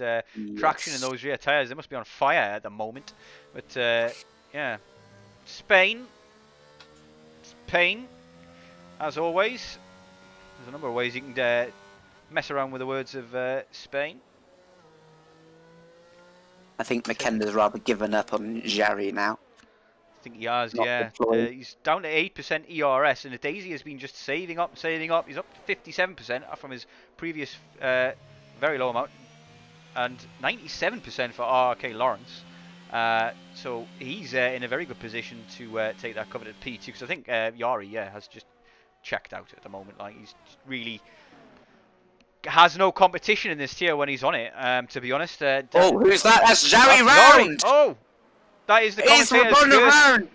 traction in those rear tyres. They must be on fire at the moment. But, yeah. Spain. As always. There's a number of ways you can mess around with the words of Spain. I think McKenna's rather given up on Jarry now. I think he has, yeah. He's down to 8% ERS, and the Daisy has been just saving up. He's up to 57% from his previous very low amount, and 97% for RK Lawrence. So he's in a very good position to take that coveted P2, because I think Yari, has just checked out at the moment. Like, he's really has no competition in this tier when he's on it, to be honest. Who's that? That's Jarry Round! Oh! That is the commentator's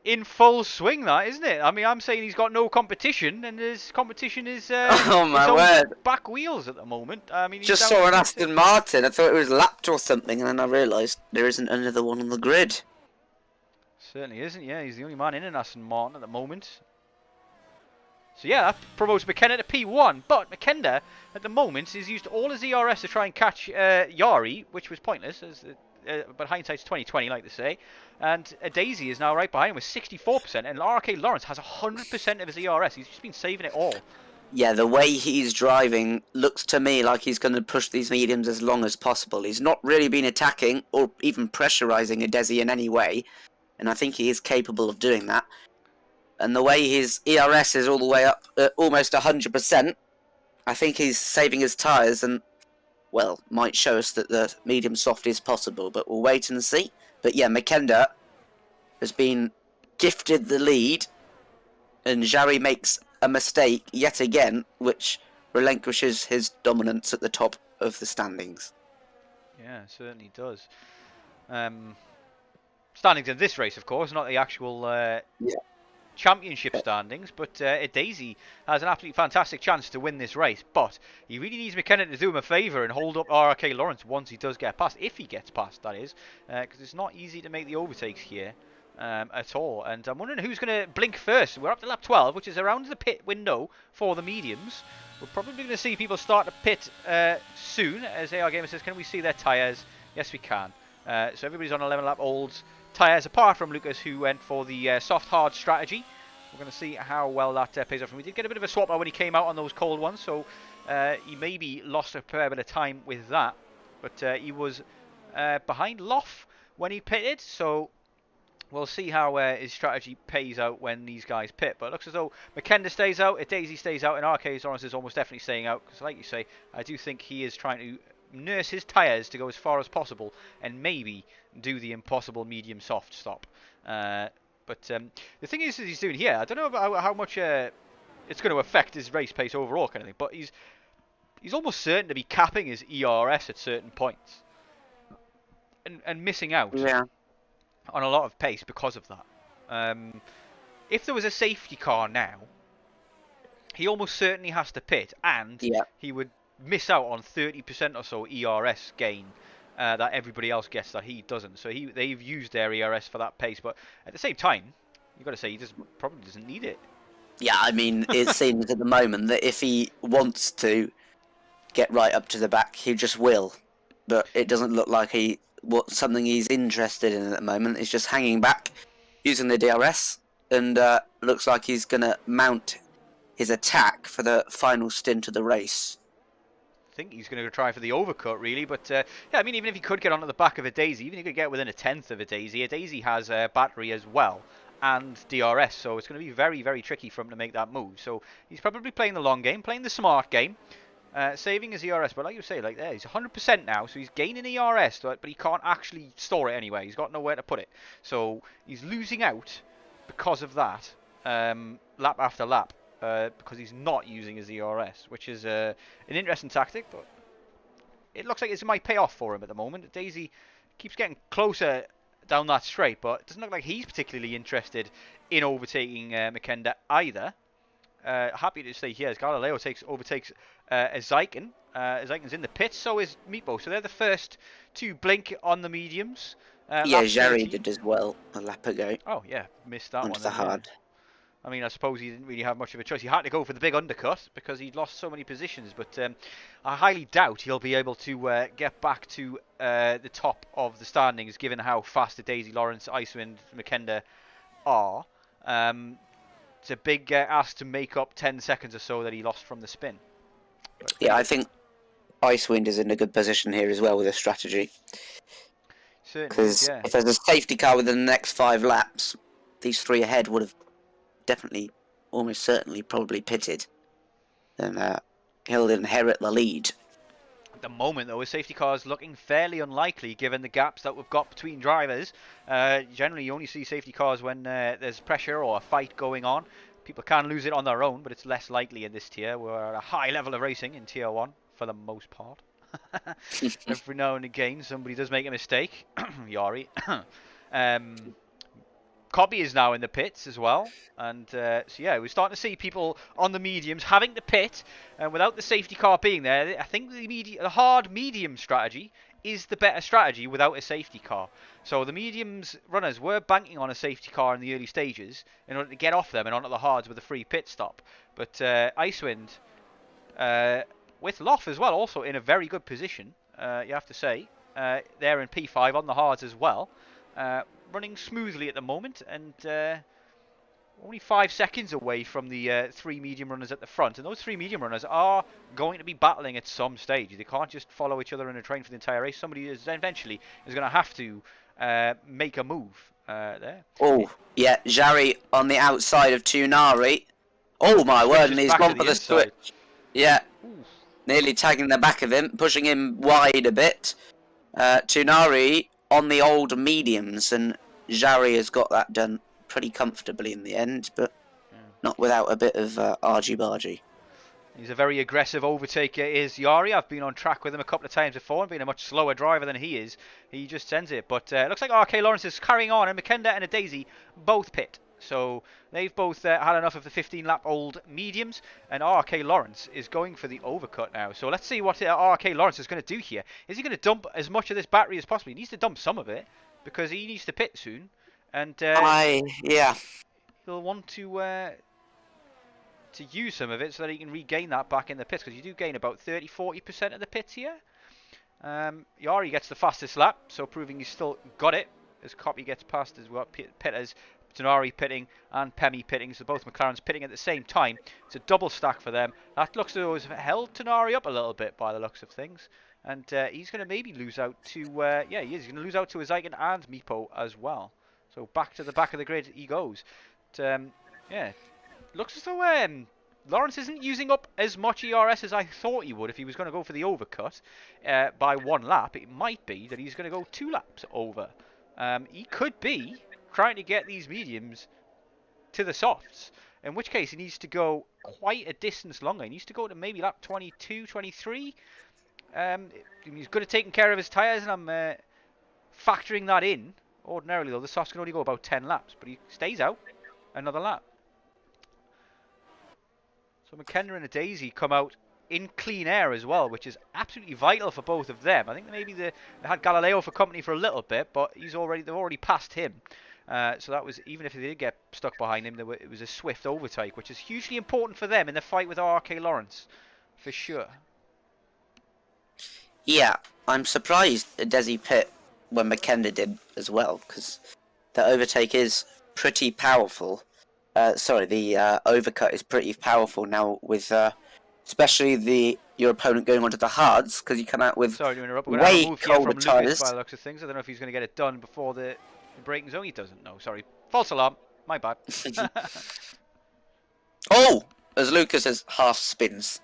in full swing, that, isn't it? I mean, I'm saying he's got no competition, and his competition is oh my word, back wheels at the moment. I mean, just saw an Aston Martin. I thought it was lapped or something, and then I realised there isn't another one on the grid. Certainly isn't. Yeah, he's the only man in an Aston Martin at the moment. So yeah, that promotes McKenna to P1, but McKenna at the moment has used all his ERS to try and catch Yari, which was pointless, but hindsight's 20/20, like they say. And Daisy is now right behind him with 64%, and RK Lawrence has 100% of his ERS. He's just been saving it all. Yeah, the way he's driving looks to me like he's going to push these mediums as long as possible. He's not really been attacking or even pressurising a Desi in any way, and I think he is capable of doing that. And the way his ERS is all the way up at almost 100%, I think he's saving his tyres and, well, might show us that the medium soft is possible, but we'll wait and see. But yeah, McKenna has been gifted the lead, and Jarry makes a mistake yet again, which relinquishes his dominance at the top of the standings. Yeah, it certainly does. Standings in this race, of course, not the actual championship standings, but Daisy has an absolutely fantastic chance to win this race, but he really needs McKenna to do him a favour and hold up RK Lawrence once he does get past, if he gets past, that is, because it's not easy to make the overtakes here at all. And I'm wondering who's going to blink first. We're up to lap 12, which is around the pit window for the mediums. We're probably going to see people start to pit soon, as AR Gamer says. Can we see their tyres? Yes, we can. So everybody's on 11 lap olds tyres, apart from Lucas, who went for the soft hard strategy. We're going to see how well that pays off. And we did get a bit of a swap out when he came out on those cold ones, so he maybe lost a fair bit of time with that. But he was behind Loff when he pitted, so we'll see how his strategy pays out when these guys pit. But it looks as though McKenna stays out, Daisy stays out, and RK Lawrence is almost definitely staying out. Because like you say, I do think he is trying to nurse his tyres to go as far as possible and maybe do the impossible medium soft stop. But the thing is he's doing here, I don't know about how much it's going to affect his race pace overall kind of thing, but he's almost certain to be capping his ERS at certain points and missing out on a lot of pace because of that. If there was a safety car now, he almost certainly has to pit, and he would miss out on 30% or so ERS gain that everybody else gets that he doesn't. So they've used their ERS for that pace, but at the same time, you've got to say he probably doesn't need it. Yeah, I mean, it seems at the moment that if he wants to get right up to the back, he just will. But it doesn't look like something he's interested in at the moment. He's just hanging back. using the DRS, and looks like he's going to mount his attack for the final stint of the race. I think he's going to try for the overcut, really. But yeah, I mean, even if he could get onto the back of a Daisy, even if he could get within a tenth of a Daisy has a battery as well and DRS, so it's going to be very, very tricky for him to make that move. So he's probably playing the long game, playing the smart game, saving his ERS. But like you say, like there, he's 100% now, so he's gaining ERS, but he can't actually store it anywhere. He's got nowhere to put it, so he's losing out because of that, lap after lap. Because he's not using his ERS, which is an interesting tactic, but it looks like it might pay off for him at the moment. Daisy keeps getting closer down that straight, but it doesn't look like he's particularly interested in overtaking Makenda either. Happy to say here as Galileo overtakes Zyken. Zyken's in the pits, so is Meepo. So they're the first to blink on the mediums. Yeah, Jarry did as well a lap ago. Oh yeah, missed that onto one. The hard. Yeah. I mean, I suppose he didn't really have much of a choice. He had to go for the big undercut because he'd lost so many positions. But I highly doubt he'll be able to get back to the top of the standings, given how fast the Daisy, Lawrence, Icewind, Makenda are. It's a big ask to make up 10 seconds or so that he lost from the spin. But, yeah, I think Icewind is in a good position here as well with a strategy. Because if there's a safety car within the next 5 laps, these 3 ahead would have definitely, almost certainly, probably pitted. And he'll inherit the lead. At the moment, though, his safety car is looking fairly unlikely given the gaps that we've got between drivers. Generally, you only see safety cars when there's pressure or a fight going on. People can lose it on their own, but it's less likely in this tier. We're at a high level of racing in tier 1 for the most part. Every now and again, somebody does make a mistake. Yari. Cobby is now in the pits as well, and so yeah, we're starting to see people on the mediums having to pit, and without the safety car being there, I think the hard medium strategy is the better strategy without a safety car. So the mediums runners were banking on a safety car in the early stages in order to get off them and onto the hards with a free pit stop. But Icewind, with Loff as well, also in a very good position, you have to say, they're in P5 on the hards as well. Running smoothly at the moment, and only 5 seconds away from the 3 medium runners at the front. And those 3 medium runners are going to be battling at some stage. They can't just follow each other in a train for the entire race. Somebody eventually is going to have to make a move there. Oh, yeah, Jarry on the outside of Tunari. Oh my word, and he's gone for the switch. Yeah, nearly tagging the back of him, pushing him wide a bit. Tunari on the old mediums, and Jarry has got that done pretty comfortably in the end, but not without a bit of argy-bargy. He's a very aggressive overtaker, is Yari. I've been on track with him a couple of times before, and being a much slower driver than he is, he just sends it. But it looks like RK Lawrence is carrying on, and Makenda and a Daisy both pit. So they've both had enough of the 15-lap-old mediums, and RK Lawrence is going for the overcut now. So let's see what RK Lawrence is going to do here. Is he going to dump as much of this battery as possible? He needs to dump some of it, because he needs to pit soon. And yeah, he'll want to use some of it so that he can regain that back in the pits, because you do gain about 30-40% of the pits here. Yari gets the fastest lap, so proving he's still got it. As Copy gets past as well, pitters, Tenari pitting and Pemi pitting, so both McLarens pitting at the same time. It's a double stack for them. That looks to have held Tenari up a little bit by the looks of things, and he's going to maybe lose out to yeah, he is going to lose out to Zyken and Meepo as well. So back to the back of the grid he goes. But, yeah, looks as though Lawrence isn't using up as much ERS as I thought he would if he was going to go for the overcut by 1 lap. It might be that he's going to go 2 laps over. He could be trying to get these mediums to the softs, in which case he needs to go quite a distance longer. He needs to go to maybe lap 22, 23. He's good at taking care of his tyres, and I'm factoring that in. Ordinarily, though, the softs can only go about 10 laps, but he stays out another lap. So Makenda and a Daisy come out in clean air as well, which is absolutely vital for both of them. I think maybe they had Galileo for company for a little bit, but they've already passed him. So that was, even if they did get stuck behind him, it was a swift overtake, which is hugely important for them in the fight with RK Lawrence, for sure. Yeah, I'm surprised Desi pit when Makenda did as well, because the overtake is pretty powerful. Sorry, the overcut is pretty powerful now with especially your opponent going onto the hards, because you come out with Sorry to interrupt. We're going to have a way move here colder from Lucas tyres. by the looks of things. I don't know if he's going to get it done before the braking zone. He doesn't know. Sorry. False alarm. My bad. Oh! As Lucas has half spins.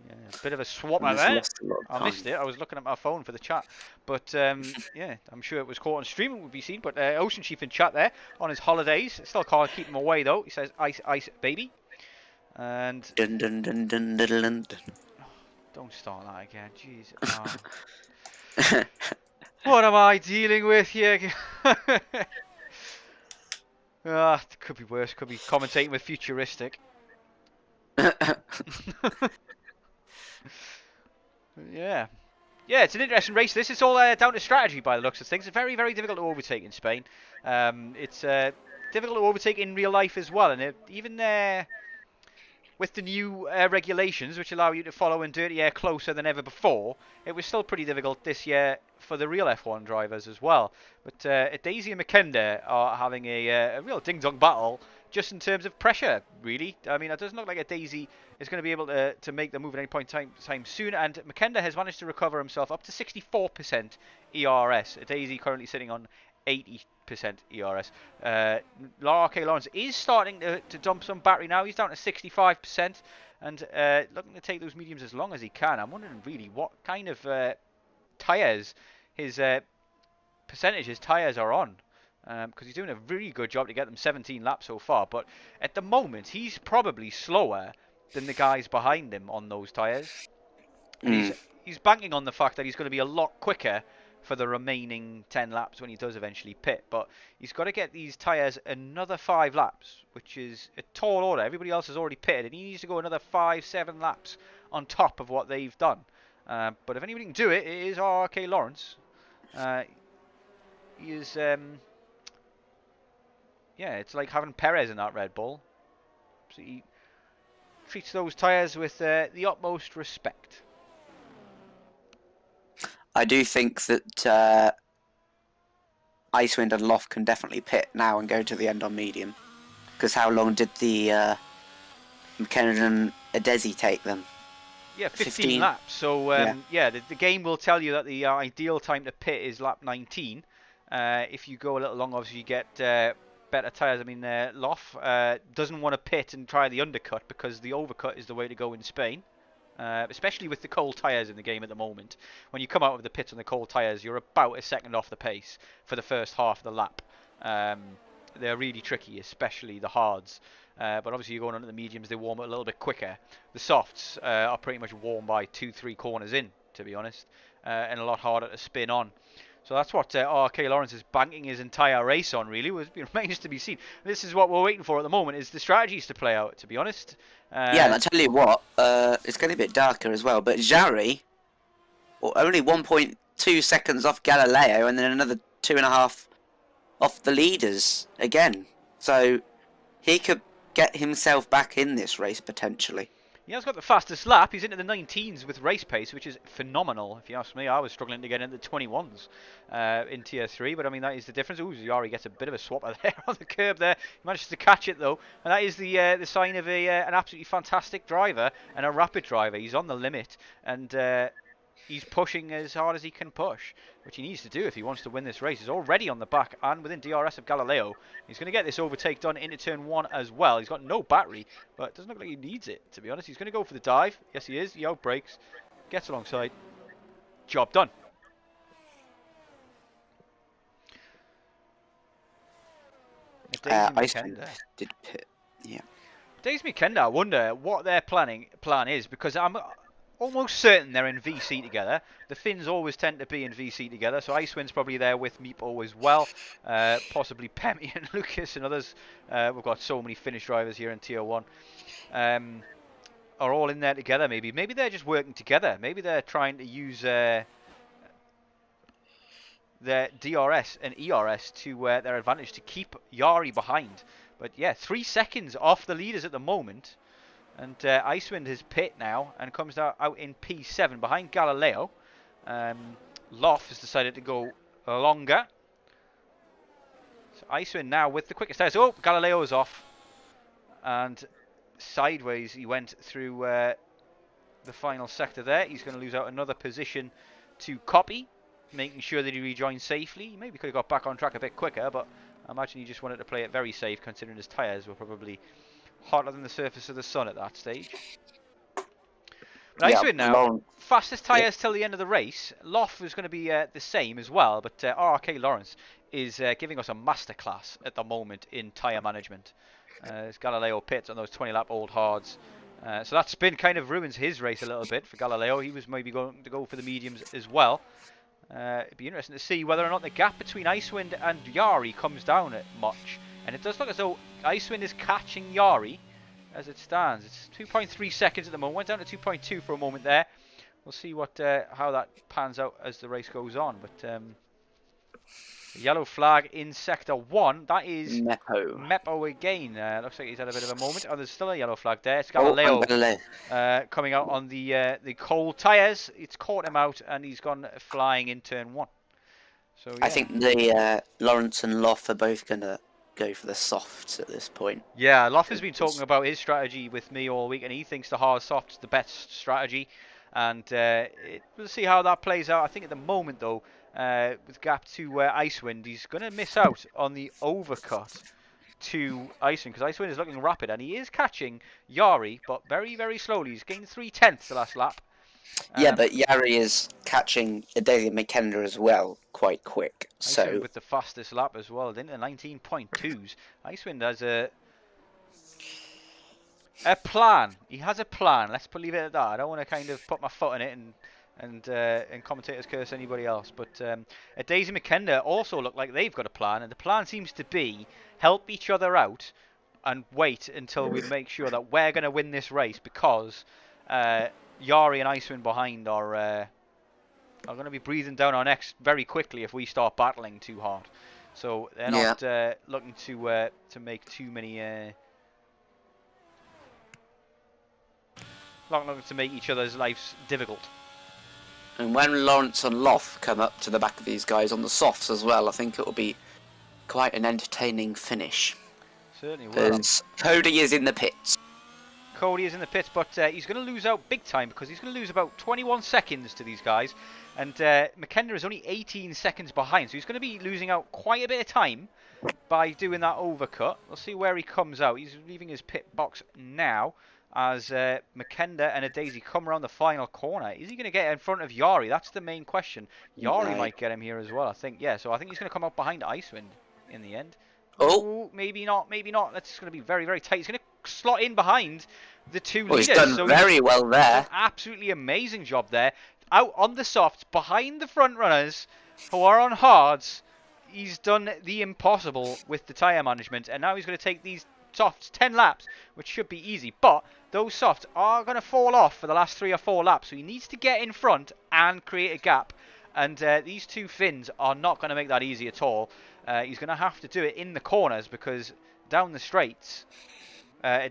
Yeah, bit of a swap And there. has lost a lot of I time. missed it. I was looking at my phone for the chat. But yeah, I'm sure it was caught on stream. It would be seen. But Ocean Chief in chat there on his holidays. Still can't keep him away though. He says, ice, ice, baby. And Dun, dun, dun, dun, dun, dun, dun. don't start that again. Jeez. Oh. What am I dealing with here? Could be worse. Could be commentating with futuristic. Yeah. Yeah, it's an interesting race. This is all down to strategy by the looks of things. It's very, very difficult to overtake in Spain. It's difficult to overtake in real life as well. And even with the new regulations, which allow you to follow in dirty air closer than ever before, it was still pretty difficult this year for the real F1 drivers as well. But Daisy and McKenda are having a real ding-dong battle just in terms of pressure, really. I mean, it doesn't look like a Daisy is going to be able to make the move at any point in time soon. And McKenda has managed to recover himself up to 64% ERS. Daisy currently sitting on 80% ERS. RK Lawrence is starting to dump some battery now. He's down to 65% and looking to take those mediums as long as he can. I'm wondering really what kind of tyres his percentage his tyres are on. Because he's doing a really good job to get them 17 laps so far. But at the moment, he's probably slower than the guys behind him on those tyres. And he's banking on the fact that he's going to be a lot quicker for the remaining 10 laps when he does eventually pit. But he's got to get these tyres another 5 laps, which is a tall order. Everybody else has already pitted, and he needs to go another 5-7 laps on top of what they've done. But if anybody can do it, it is RK Lawrence. He is... yeah, it's like having Perez in that Red Bull. So he treats those tyres with the utmost respect. I do think that Icewind and Loft can definitely pit now and go to the end on medium. Because how long did the McKenna and Adesi take them? Yeah, 15 laps. So, yeah, the game will tell you that the ideal time to pit is lap 19. If you go a little long, obviously you get better tyres. I mean, Loff doesn't want to pit and try the undercut because the overcut is the way to go in Spain. Especially with the cold tyres in the game at the moment. When you come out of the pits on the cold tyres, you're about a second off the pace for the first half of the lap. They're really tricky, especially the hards. But obviously you're going on to the mediums, they warm up a little bit quicker. The softs are pretty much warm by 2-3 corners in, to be honest. And a lot harder to spin on. So that's what RK Lawrence is banking his entire race on, really. It remains to be seen. This is what we're waiting for at the moment, is the strategies to play out, to be honest. Yeah, and I tell you what, it's getting a bit darker as well, but Jarry, only 1.2 seconds off Galileo, and then another 2.5 off the leaders again. So he could get himself back in this race, potentially. He has got the fastest lap. He's into the 19s with race pace, which is phenomenal. If you ask me, I was struggling to get into the 21s in Tier 3, but I mean, that is the difference. Ooh, Yari gets a bit of a swapper there on the curb there. He manages to catch it, though, and that is the sign of an absolutely fantastic driver and a rapid driver. He's on the limit, and he's pushing as hard as he can push, which he needs to do if he wants to win this race. He's already on the back and within DRS of Galileo. He's going to get this overtake done into turn 1 as well. He's got no battery, but it doesn't look like he needs it, to be honest. He's going to go for the dive. Yes, he is. He outbrakes, gets alongside. Job done. Iceland did pit, yeah. Daisy McKenda, I wonder what their plan is, because I'm almost certain they're in VC together. The Finns always tend to be in VC together, so Icewind's probably there with Meepo as well. Possibly Pemmy and Lucas and others. We've got so many Finnish drivers here in Tier 1. Are all in there together, maybe. Maybe they're just working together. Maybe they're trying to use their DRS and ERS to their advantage to keep Yari behind. But yeah, 3 seconds off the leaders at the moment. And Icewind has pit now and comes out in P7 behind Galileo. Loff has decided to go longer. So Icewind now with the quickest tires. Oh, Galileo's off. And sideways he went through the final sector there. He's going to lose out another position to Copy, making sure that he rejoins safely. He maybe could have got back on track a bit quicker, but I imagine he just wanted to play it very safe, considering his tyres were probably hotter than the surface of the sun at that stage. But Icewind now, fastest tyres till the end of the race. Loff was going to be the same as well, but RRK Lawrence is giving us a masterclass at the moment in tyre management. As Galileo pits on those 20-lap old hards. So that spin kind of ruins his race a little bit for Galileo. He was maybe going to go for the mediums as well. It'd be interesting to see whether or not the gap between Icewind and Yari comes down much. And it does look as though Icewind is catching Yari as it stands. It's 2.3 seconds at the moment. Went down to 2.2 for a moment there. We'll see what how that pans out as the race goes on. But yellow flag in sector 1. That is Meppo again. Looks like he's had a bit of a moment. Oh, there's still a yellow flag there. It's Galileo coming out on the cold tyres. It's caught him out and he's gone flying in turn 1. So yeah. I think the Lawrence and Loff are both going to go for the softs at this point. Yeah, Loff has been talking about his strategy with me all week and he thinks the hard soft's the best strategy. And we'll see how that plays out. I think at the moment though, with gap to Icewind, he's going to miss out on the overcut to Icewind because Icewind is looking rapid and he is catching Yari, but very, very slowly. He's gained 3/10 the last lap. Yeah, but Yari is catching Daily McKenna as well, quite quick. Icewind So with the fastest lap as well, into 19.2s. Icewind has a plan. He has a plan. Let's leave it at that. I don't want to kind of put my foot in it and commentators curse anybody else. But Daisy McKenna also look like they've got a plan, and the plan seems to be help each other out and wait until we make sure that we're going to win this race because Yari and Icewind behind are going to be breathing down our necks very quickly if we start battling too hard. So they're not looking to make too many. Not looking to make each other's lives difficult. And when Lawrence and Loff come up to the back of these guys on the softs as well, I think it will be quite an entertaining finish. Certainly will. Because Cody is in the pits. Cody is in the pits, but he's going to lose out big time because he's going to lose about 21 seconds to these guys. And McKenna is only 18 seconds behind, so he's going to be losing out quite a bit of time by doing that overcut. We'll see where he comes out. He's leaving his pit box now as McKenna and a Daisy come around the final corner. Is he going to get in front of Yari? That's the main question. Yari might get him here as well, I think. Yeah, so I think he's going to come up behind Icewind in the end. Oh, maybe not, maybe not. That's going to be very, very tight. He's going to slot in behind the two leaders. He's done very well there. Absolutely amazing job there. Out on the softs, behind the front runners who are on hards. He's done the impossible with the tyre management, and now he's going to take these softs 10 laps, which should be easy, but those softs are going to fall off for the last 3 or 4 laps, so he needs to get in front and create a gap, and these two Finns are not going to make that easy at all. He's going to have to do it in the corners because down the straights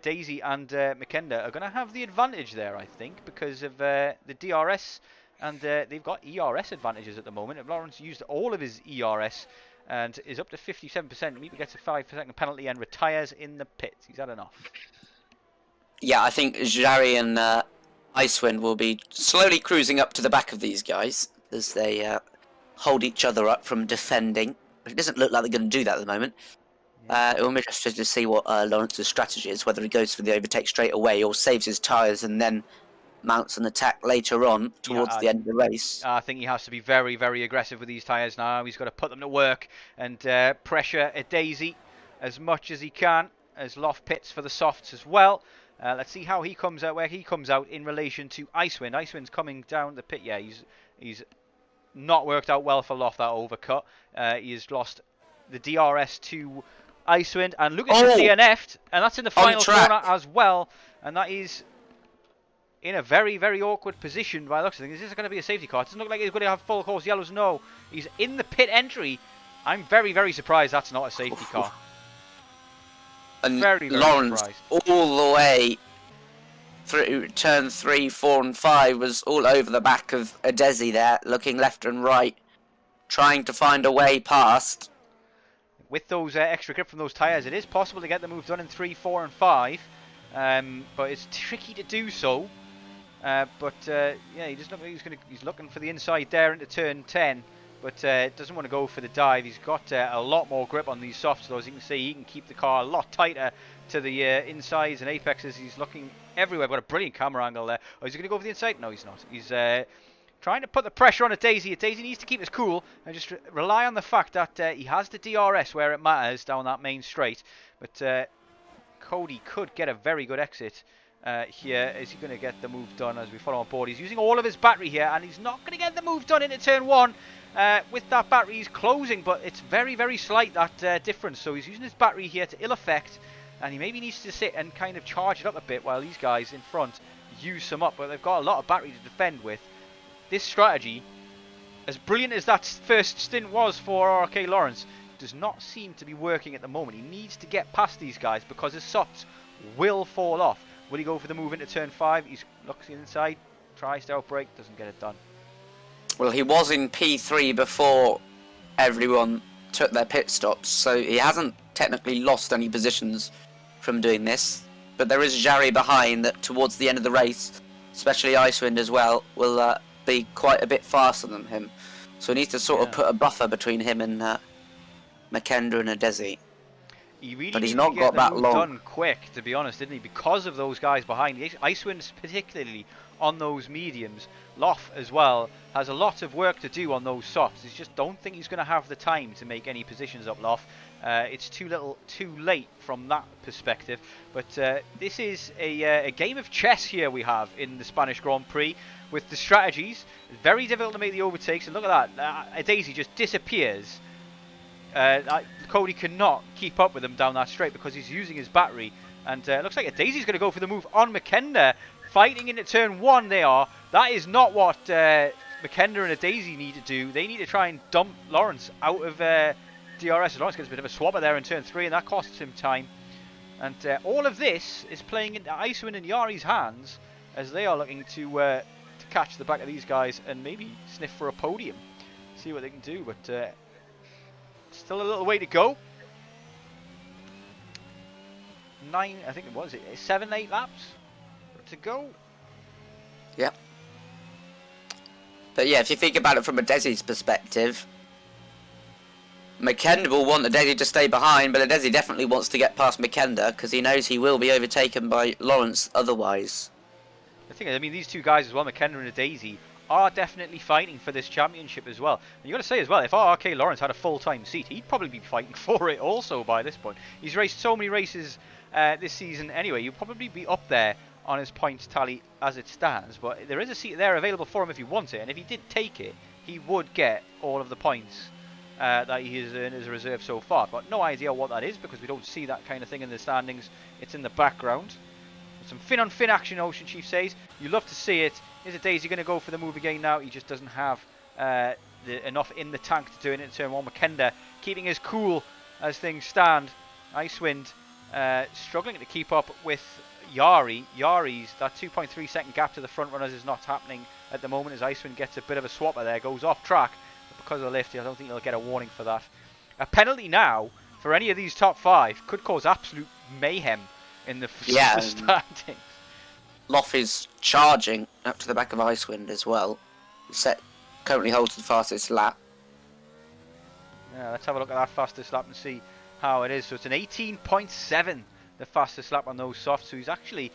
Daisy and McKenna are going to have the advantage there, I think, because of the DRS, and they've got ERS advantages at the moment. Lawrence used all of his ERS and is up to 57%. Maybe gets a 5-second penalty and retires in the pits. He's had enough. Yeah, I think Jari and Icewind will be slowly cruising up to the back of these guys as they hold each other up from defending. It doesn't look like they're going to do that at the moment. It will be interesting to see what Lawrence's strategy is, whether he goes for the overtake straight away or saves his tyres and then mounts an attack later on towards the end of the race. I think he has to be very, very aggressive with these tyres now. He's got to put them to work and pressure a Daisy as much as he can, as Loft pits for the softs as well. Let's see how he comes out, where he comes out in relation to Icewind. Icewind's coming down the pit. Yeah, he's not worked out well for Loft, that overcut. He has lost the DRS to Icewind, and Lucas has DNF'd, and that's in the final corner as well, and that is in a very, very awkward position by the looks of things. Is this going to be a safety car? It doesn't look like he's going to have full course yellows. No, he's in the pit entry. I'm very, very surprised that's not a safety car. And very, very Lawrence, surprised. all the way through turn 3, 4 and 5 was all over the back of Adesi there, looking left and right, trying to find a way past. with those extra grip from those tyres, it is possible to get the move done in 3, 4 and 5. But it's tricky to do so. Yeah, he's looking for the inside there into turn 10, but doesn't want to go for the dive. He's got a lot more grip on these softs, though. As you can see, he can keep the car a lot tighter to the insides and apexes. He's looking everywhere. Got a brilliant camera angle there. Oh, is he going to go for the inside? No, he's not. He's trying to put the pressure on Daisy. Daisy needs to keep his cool and just rely on the fact that he has the DRS where it matters down that main straight. But Cody could get a very good exit here. Is he going to get the move done as we follow on board? He's using all of his battery here, and he's not going to get the move done into turn 1. With that battery, he's closing, but it's very, very slight, that difference. So he's using his battery here to ill effect, and he maybe needs to sit and kind of charge it up a bit while these guys in front use some up. But they've got a lot of battery to defend with. This strategy, as brilliant as that first stint was for RK Lawrence, does not seem to be working at the moment. He needs to get past these guys because his softs will fall off. Will he go for the move into turn 5? He looks inside, tries to outbrake, doesn't get it done. Well, he was in P3 before everyone took their pit stops, so he hasn't technically lost any positions from doing this. But there is Jarry behind that towards the end of the race, especially Icewind as well, will be quite a bit faster than him. So he needs to sort of put a buffer between him and McKendra and Adesi. He really but he's needs not to get got the that move long. done quick, to be honest, didn't he? Because of those guys behind. Icewind particularly on those mediums. Loff as well has a lot of work to do on those softs. I just don't think he's going to have the time to make any positions up, Loff. It's too late from that perspective. But this is a game of chess here we have in the Spanish Grand Prix with the strategies. It's very difficult to make the overtakes. And look at that. Daisy just disappears. Cody cannot keep up with him down that straight because he's using his battery. And it looks like Daisy's going to go for the move on McKendra. Fighting into turn 1 they are. That is not what McKendra and Daisy need to do. They need to try and dump Lawrence out of DRS. Lawrence gets a bit of a swapper there in turn 3 and that costs him time. And all of this is playing into Icewind and Yari's hands as they are looking to catch the back of these guys and maybe sniff for a podium. See what they can do, but still a little way to go. 7, 8 laps to go. Yep. But yeah, if you think about it from a Desi's perspective, McKendra will want Adesi to stay behind, but Adesi definitely wants to get past McKendra because he knows he will be overtaken by Lawrence otherwise. The thing is, I mean, these two guys as well, McKendra and Daisy, are definitely fighting for this championship as well. And you got to say as well, if RK Lawrence had a full-time seat, he'd probably be fighting for it also by this point. He's raced so many races this season anyway, he'll probably be up there on his points tally as it stands. But there is a seat there available for him if he wants it, and if he did take it, he would get all of the points that he has earned as a reserve so far. But no idea what that is because we don't see that kind of thing in the standings. It's in the background. Some fin-on-fin action, Ocean Chief says. You love to see it. Is it Daisy going to go for the move again now? He just doesn't have enough in the tank to do it in turn 1. McKendra keeping his cool as things stand. Icewind struggling to keep up with Yari. Yari's, that 2.3 second gap to the front runners is not happening at the moment as Icewind gets a bit of a swapper there. Goes off track. But because of the lift, I don't think he'll get a warning for that. A penalty now for any of these top 5 could cause absolute mayhem in the standings. Loff is charging up to the back of Icewind as well. Currently holds the fastest lap. Yeah, let's have a look at that fastest lap and see how it is. So it's an 18.7, the fastest lap on those softs. So he's actually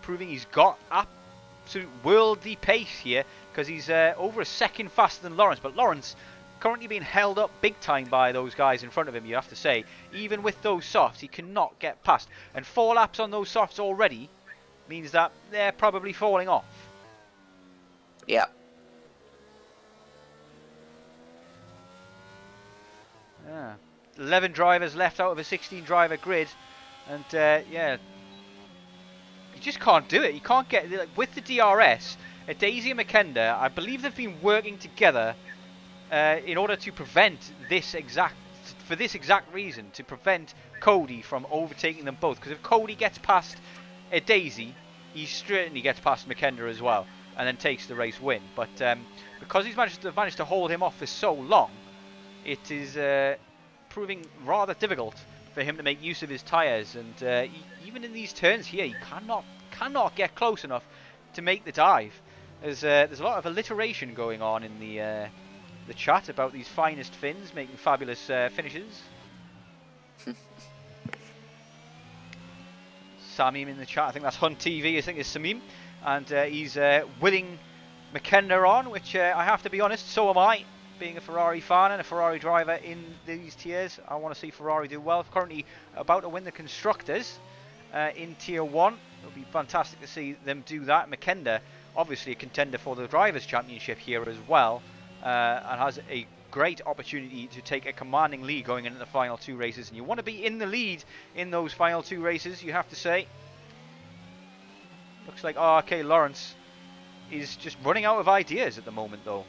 proving he's got absolute worldly pace here because he's over a second faster than Lawrence. But Lawrence currently being held up big time by those guys in front of him, you have to say. Even with those softs, he cannot get past. And 4 laps on those softs already means that they're probably falling off. Yeah. Yeah. 11 drivers left out of a 16 driver grid. And yeah, you just can't do it. You can't get, like, with the DRS, Daisy and McKendra, I believe they've been working together in order to prevent for this exact reason, to prevent Cody from overtaking them both. Because if Cody gets past Daisy, he certainly gets past McKendra as well, and then takes the race win. But because he's managed to hold him off for so long, it is proving rather difficult for him to make use of his tyres, and even in these turns here, he cannot get close enough to make the dive. There's a lot of alliteration going on in the chat about these finest Finns making fabulous finishes. Samim in the chat, I think that's Hunt TV, I think is Samim, and he's willing McKenna on, which I have to be honest, so am I. Being a Ferrari fan and a Ferrari driver in these tiers, I want to see Ferrari do well. Currently about to win the Constructors in Tier 1. It'll be fantastic to see them do that. McKenna, obviously a contender for the Drivers' Championship here as well, and has a great opportunity to take a commanding lead going into the final 2 races. And you want to be in the lead in those final 2 races, you have to say. Looks like RK Lawrence is just running out of ideas at the moment, though.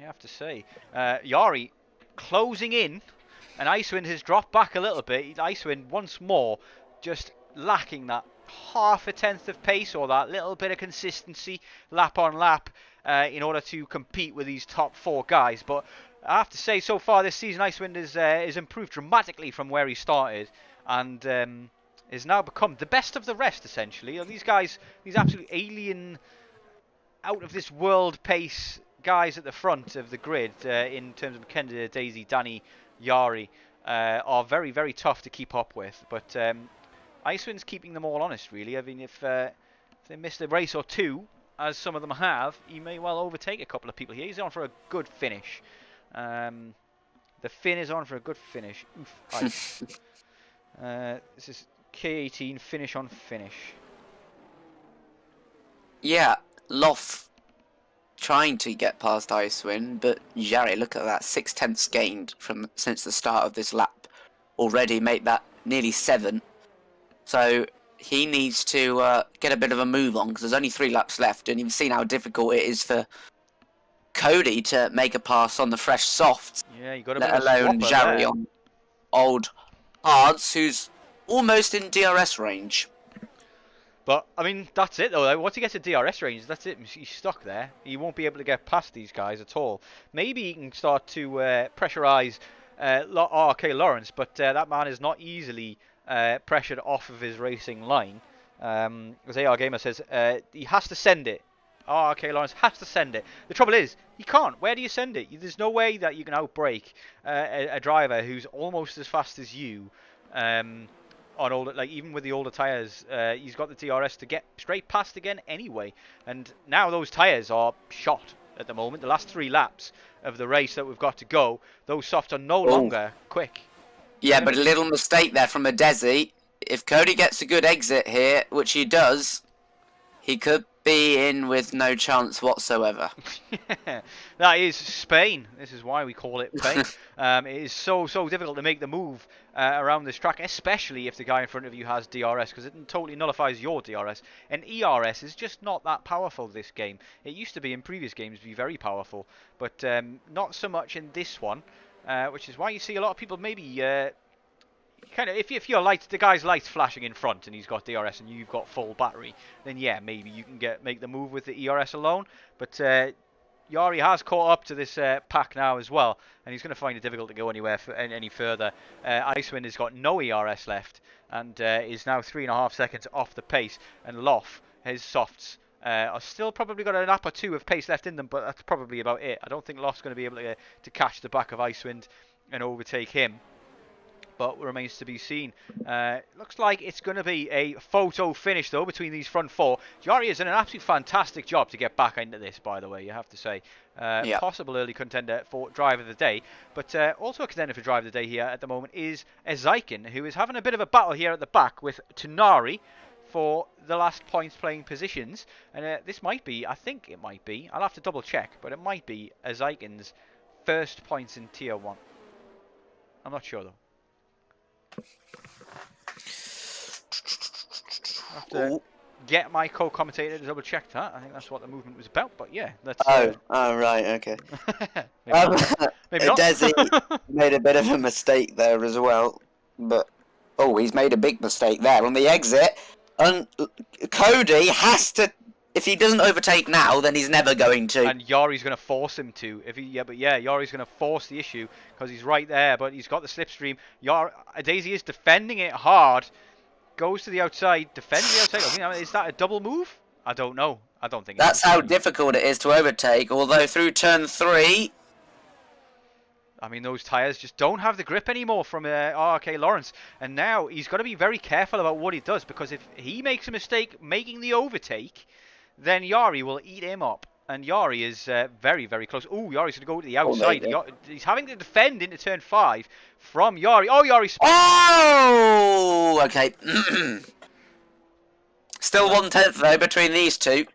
You have to say. Yari closing in, and Icewind has dropped back a little bit. Icewind once more just lacking that half a tenth of pace or that little bit of consistency lap on lap in order to compete with these top 4 guys. But I have to say, so far this season, Icewind is improved dramatically from where he started, and has now become the best of the rest, essentially. These guys, these absolute alien, out of this world pace guys at the front of the grid, in terms of McKenna, Daisy, Danny, Yari, are very, very tough to keep up with. But Icewind's keeping them all honest, really. I mean, if they missed a race or 2, as some of them have, he may well overtake a couple of people here. He's on for a good finish. The Finn is on for a good finish. Oof, this is K18, finish on finish. Yeah, Loff trying to get past Icewind, but Jari, look at that, 6/10 gained since the start of this lap. Already made that nearly 7. So he needs to get a bit of a move on, because there's only 3 laps left, and you've seen how difficult it is for Cody to make a pass on the fresh softs. Yeah, you got a let bit alone of Jari on old hards, who's almost in DRS range. But, I mean, that's it, though. Once he gets to DRS range, that's it. He's stuck there. He won't be able to get past these guys at all. Maybe he can start to pressurise RK Lawrence, but that man is not easily pressured off of his racing line. As AR Gamer says, he has to send it. RK Lawrence has to send it. The trouble is, he can't. Where do you send it? There's no way that you can outbrake a driver who's almost as fast as you. On older, like even with the older tyres, he's got the DRS to get straight past again anyway. And now those tyres are shot at the moment. The last 3 laps of the race that we've got to go, those softs are no longer quick. Yeah, but a little mistake there from a Desi. If Cody gets a good exit here, which he does, he could be in with no chance whatsoever. That is Spain. This is why we call it Spain. It is so difficult to make the move around this track, especially if the guy in front of you has DRS, because it totally nullifies your DRS. And ERS is just not that powerful this game. It used to be in previous games be very powerful, but not so much in this one, which is why you see a lot of people maybe kind of, if you're light, the guy's lights flashing in front and he's got DRS and you've got full battery, then yeah, maybe you can make the move with the ERS alone. But Yari has caught up to this pack now as well, and he's going to find it difficult to go anywhere any further. Icewind has got no ERS left and is now 3.5 seconds off the pace, and Loff, his softs, are still probably got a lap or 2 of pace left in them, but that's probably about it. I don't think Loff's going to be able to catch the back of Icewind and overtake him. But remains to be seen. Looks like it's going to be a photo finish, though, between these front 4. Jari has done an absolutely fantastic job to get back into this, by the way, you have to say. Yeah. Possible early contender for Driver of the Day. But also a contender for Driver of the Day here at the moment is Ezaikin, who is having a bit of a battle here at the back with Tunari for the last points playing positions. And this might be, I think it might be, I'll have to double check, but it might be Ezaikin's first points in Tier 1. I'm not sure, though. I have to get my co-commentator to double check that. I think that's what the movement was about. But yeah, that's. Oh, right, okay. Maybe not. Desi made a bit of a mistake there as well, but he's made a big mistake there on the exit. And Cody has to If he doesn't overtake now, then he's never going to. And Yari's going to force him to. Yari's going to force the issue because he's right there, but he's got the slipstream. Daisy is defending it hard. Goes to the outside, defends the outside. I mean, is that a double move? I don't know. I don't think That's how difficult it is to overtake, although through turn 3... I mean, those tyres just don't have the grip anymore from RK Lawrence. And now he's got to be very careful about what he does, because if he makes a mistake making the overtake, then Yari will eat him up. And Yari is very, very close. Ooh, Yari's going to go to the outside. He's having to defend into turn 5 from Yari. Oh, Yari. Oh, okay. Still 1/10 though between these two.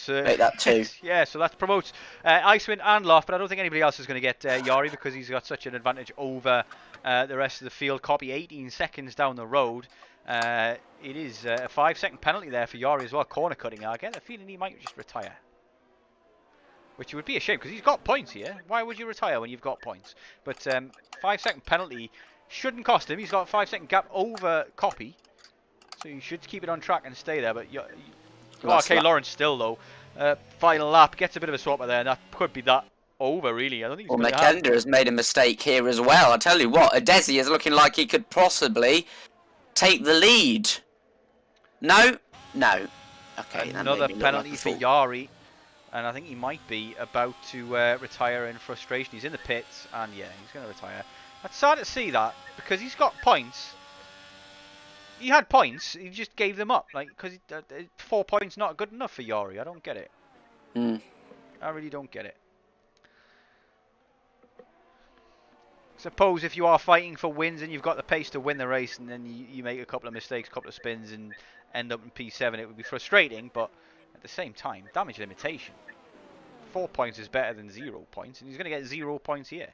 Make that 2. Yeah, so that promotes Icewind and Loft, but I don't think anybody else is going to get Yari because he's got such an advantage over the rest of the field. Copy 18 seconds down the road. It is a 5-second penalty there for Yari as well. Corner cutting. I get the feeling he might just retire, which would be a shame because he's got points here. Why would you retire when you've got points? But 5-second penalty shouldn't cost him. He's got a 5-second gap over Copy, so you should keep it on track and stay there. But RK Lawrence still though. Final lap gets a bit of a swapper there, and that could be that over really. I don't think he's Makenda has made a mistake here as well. I tell you what, Adesi is looking like he could possibly take the lead. No. Okay. Another penalty for Yari, and I think he might be about to retire in frustration. He's in the pits, and yeah, he's going to retire. That's sad to see that because he's got points. He had points, he just gave them up, like, because 4 points not good enough for Yari. I don't get it. I really don't get it. Suppose if you are fighting for wins and you've got the pace to win the race, and then you make a couple of mistakes, a couple of spins, and end up in P7, it would be frustrating. But at the same time, damage limitation. 4 points is better than 0 points, and he's going to get 0 points here.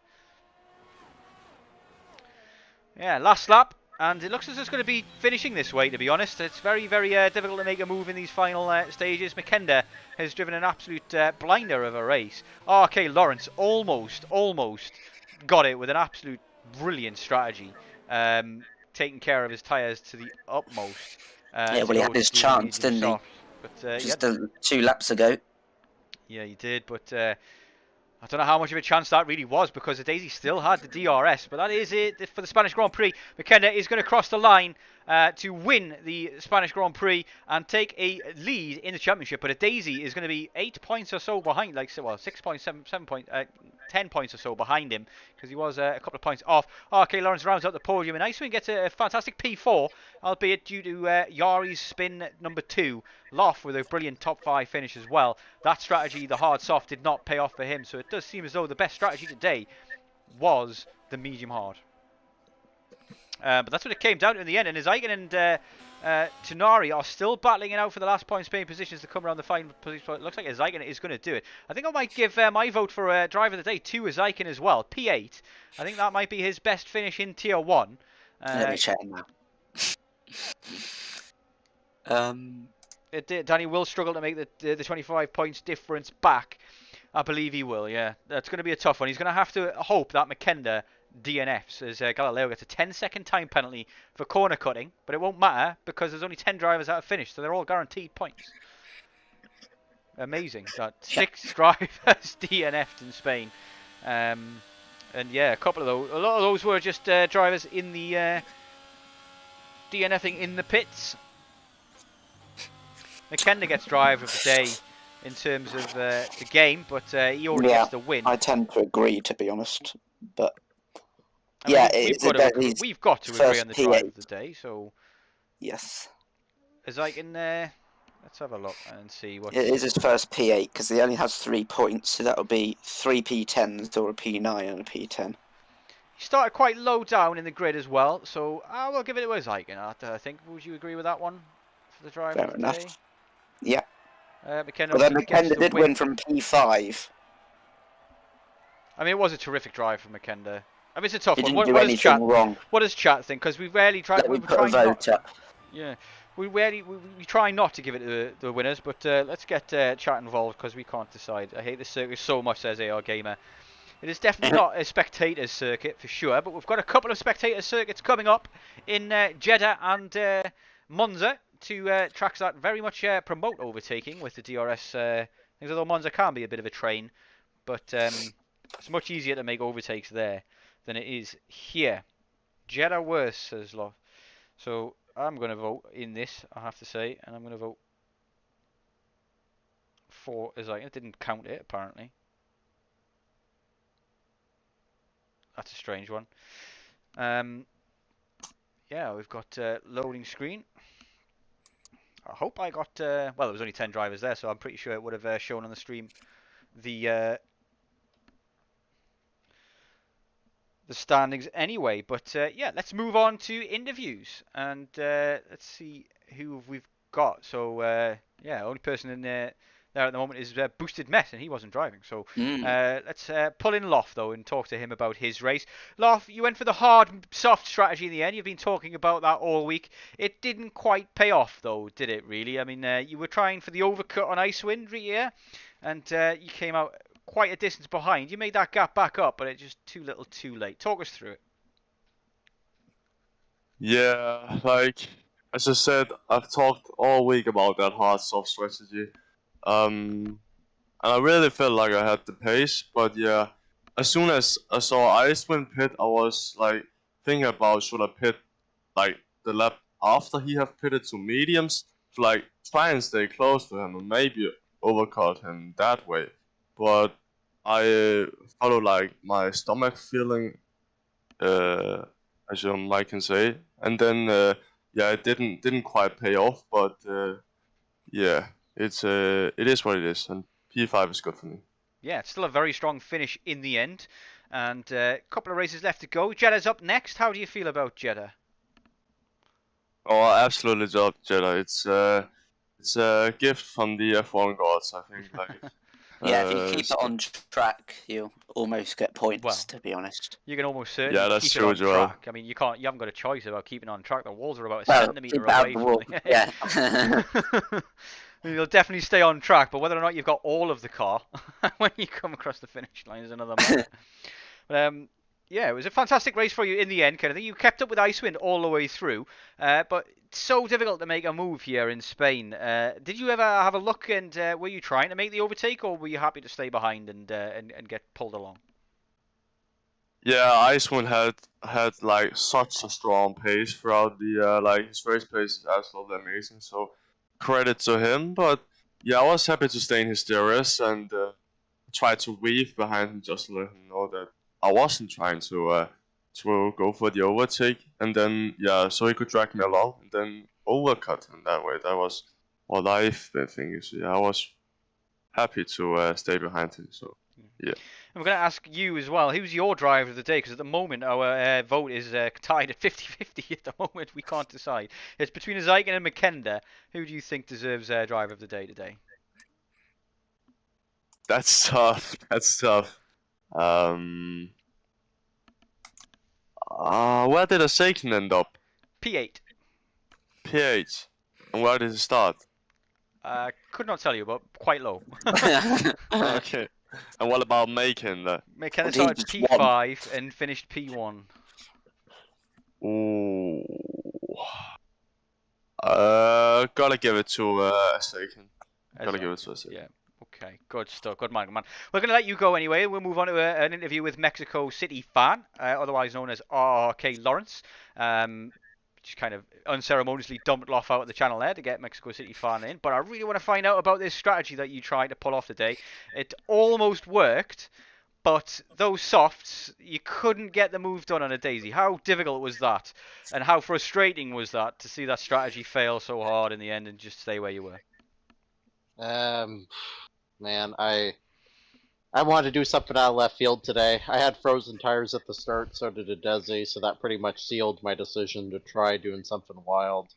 Yeah, last lap. And it looks as though it's going to be finishing this way, to be honest. It's very, very difficult to make a move in these final stages. Makenda has driven an absolute blinder of a race. RK Lawrence almost got it with an absolute brilliant strategy. Taking care of his tyres to the utmost. Yeah, well, he had his chance, didn't he? But, just 2 laps ago. Yeah, he did, but... I don't know how much of a chance that really was because Daisy still had the DRS, but that is it for the Spanish Grand Prix. Makenda is going to cross the line to win the Spanish Grand Prix and take a lead in the championship. But Daisy is going to be 8 points or so behind, 6 points, 7 points, 10 points or so behind him because he was a couple of points off. RK Lawrence rounds out the podium, and Icewind gets a fantastic P4, albeit due to Yari's spin number 2. Loft with a brilliant top 5 finish as well. That strategy, the hard soft, did not pay off for him, so it does seem as though the best strategy today was the medium hard. But that's what it came down to in the end, and Izaikin and Tunari are still battling it out for the last point Spain positions to come around the final position. It looks like Izaikin is going to do it. I think I might give my vote for driver of the day to Izaikin as well. P8. I think that might be his best finish in Tier 1. Let me check now. Danny will struggle to make the 25 points difference back. I believe he will, yeah. That's going to be a tough one. He's going to have to hope that Makenda DNFs as Galileo gets a 10-second time penalty for corner cutting, but it won't matter because there's only 10 drivers that have finished, so they're all guaranteed points. Amazing that 6 drivers DNF'd in Spain. And yeah, a lot of those were just drivers in the DNFing in the pits. Makenda gets driver of the day in terms of the game, but he already gets the win. I tend to agree, to be honest. But we've got to agree on the driver of the day. So yes, let's have a look and see what. It is his first P8 because he only has 3 points, so that would be 3 P10s or a P9 and a P10. He started quite low down in the grid as well, so I will give it to Izaikin. I think. Would you agree with that one for the driver of the day? Yeah. Makenda but then Makenda did win from P5. I mean, it was a terrific drive from Makenda. I mean, it's a tough one. What does chat wrong? What does chat think? Because we rarely try. We try not to give it to the winners, but let's get chat involved because we can't decide. I hate this circuit so much, says AR Gamer. It is definitely not a spectator circuit for sure, but we've got a couple of spectator circuits coming up in Jeddah and Monza to tracks that very much promote overtaking with the DRS things. Although Monza can be a bit of a train, but it's much easier to make overtakes there than it is here. Jeddah worse, says Law. So I'm going to vote in this, I have to say, and I'm going to vote for as I didn't count it apparently. That's a strange one. Yeah, we've got loading screen. I hope I got well, there was only 10 drivers there, so I'm pretty sure it would have shown on the stream the standings anyway. But yeah, let's move on to interviews and let's see who we've got. So yeah, only person in there at the moment is Boosted Mess, and he wasn't driving. So let's pull in Loff though and talk to him about his race. Loff, you went for the hard, soft strategy in the end. You've been talking about that all week. It didn't quite pay off though, did it? Really? I mean, you were trying for the overcut on Icewind, yeah, and you came out quite a distance behind. You made that gap back up, but it's just too little, too late. Talk us through it. Yeah, like as I said, I've talked all week about that hard soft strategy. And I really felt like I had the pace, but yeah, as soon as I saw Icewind pit, I was like thinking about should I pit like the lap after he have pitted to mediums to like try and stay close to him and maybe overcut him that way. But I followed like my stomach feeling, as you might can say, and then yeah, it didn't quite pay off, but yeah. It is what it is, and P5 is good for me. Yeah, it's still a very strong finish in the end, and a couple of races left to go. Jeddah's up next. How do you feel about Jeddah? Oh, I absolutely love Jeddah. It's a gift from the F1 gods, I think. Like, yeah, if you keep it on track, you'll almost get points. Well, to be honest, you can almost certainly that's keep true, it on track. I mean, you haven't got a choice about keeping on track. The walls are about a centimetre away from the... Yeah. You'll definitely stay on track, but whether or not you've got all of the car when you come across the finish line is another matter. But, yeah, it was a fantastic race for you in the end, Kennedy. You kept up with Icewind all the way through, but it's so difficult to make a move here in Spain. Did you ever have a look, and were you trying to make the overtake, or were you happy to stay behind and get pulled along? Yeah, Icewind had like such a strong pace throughout the like his race pace is absolutely amazing. So credit to him, but yeah, I was happy to stay in his DRS and try to weave behind him just to let him know that I wasn't trying to go for the overtake, and then yeah, so he could drag me along and then overcut him that way. That was what I've been thinking. So yeah, I was happy to stay behind him. So yeah. I'm going to ask you as well, who's your driver of the day? Because at the moment our vote is tied at 50-50 at the moment. We can't decide. It's between Zeiken and McKenda. Who do you think deserves driver of the day today? That's tough. That's tough. Where did Zeiken end up? P8. P8. And where did it start? Could not tell you, but quite low. Okay. And what about Macon? McKenna started P5 and finished P1. Ooh. Gotta give it to Zeiken. Gotta give it to Zeiken. Yeah. Okay, good stuff. Good man, good man. We're going to let you go anyway. We'll move on to an interview with Mexico City fan, otherwise known as RK Lawrence. Just kind of unceremoniously dumped Loff out of the channel there to get Mexico City fan in. But I really want to find out about this strategy that you tried to pull off today. It almost worked, but those softs, you couldn't get the move done on a daisy. How difficult was that? And how frustrating was that to see that strategy fail so hard in the end and just stay where you were? Man, I wanted to do something out of left field today. I had frozen tires at the start, so did a Desi, so that pretty much sealed my decision to try doing something wild.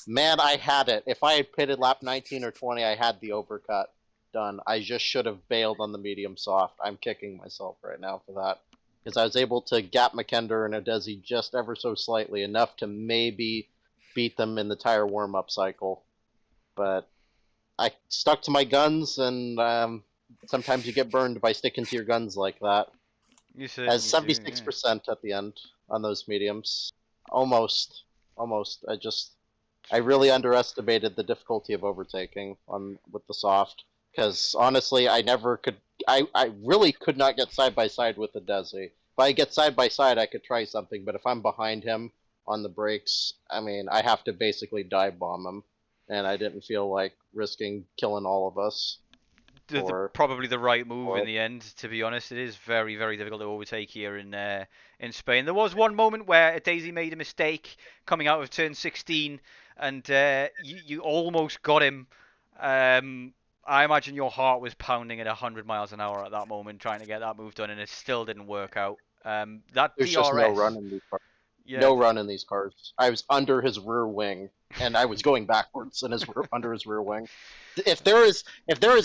Man, I had it. If I had pitted lap 19 or 20, I had the overcut done. I just should have bailed on the medium soft. I'm kicking myself right now for that. Because I was able to gap McKender and a Desi just ever so slightly, enough to maybe beat them in the tire warm-up cycle. But I stuck to my guns, and sometimes you get burned by sticking to your guns like that. You said as 76% at the end on those mediums. Almost. I just I really underestimated the difficulty of overtaking with the soft, because honestly, I never could. I really could not get side by side with the Desi. If I get side by side, I could try something, but if I'm behind him on the brakes, I mean, I have to basically dive bomb him, and I didn't feel like risking killing all of us. Probably the right move in the end, to be honest. It is very, very difficult to overtake here in Spain. There was one moment where Daisy made a mistake coming out of turn 16, and you almost got him. I imagine your heart was pounding at 100 miles an hour at that moment, trying to get that move done, and it still didn't work out. That There's DRS, just no run in these cars. Yeah. No run in these cars. I was under his rear wing, and I was going backwards under his rear wing. If there is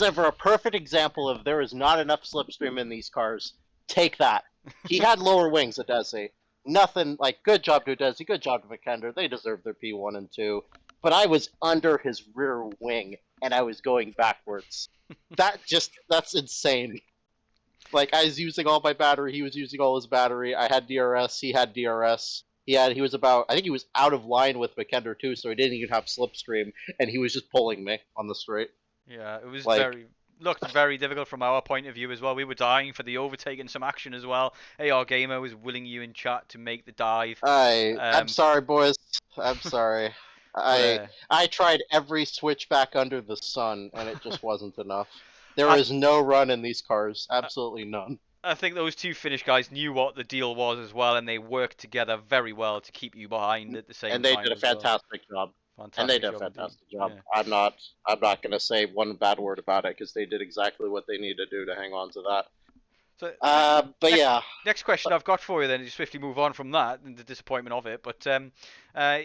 ever a perfect example of there is not enough slipstream in these cars, take that. He had lower wings at Desi. Nothing like good job to Desi, good job to McKender. They deserve their P1 and 2. But I was under his rear wing, and I was going backwards. That's insane. Like, I was using all my battery, he was using all his battery. I had DRS, he had DRS. I think he was out of line with McKender too, so he didn't even have slipstream, and he was just pulling me on the straight. Yeah, it was Like, looked very difficult from our point of view as well. We were dying for the overtake and some action as well. AR Gamer was willing you in chat to make the dive. I'm sorry, boys. I'm sorry. I tried every switchback under the sun, and it just wasn't enough. There is no run in these cars. Absolutely none. I think those two Finnish guys knew what the deal was as well, and they worked together very well to keep you behind at the same time. And they did a fantastic job. Yeah. I'm not going to say one bad word about it, because they did exactly what they needed to do to hang on to that. So, next question I've got for you then, to swiftly move on from that and the disappointment of it, but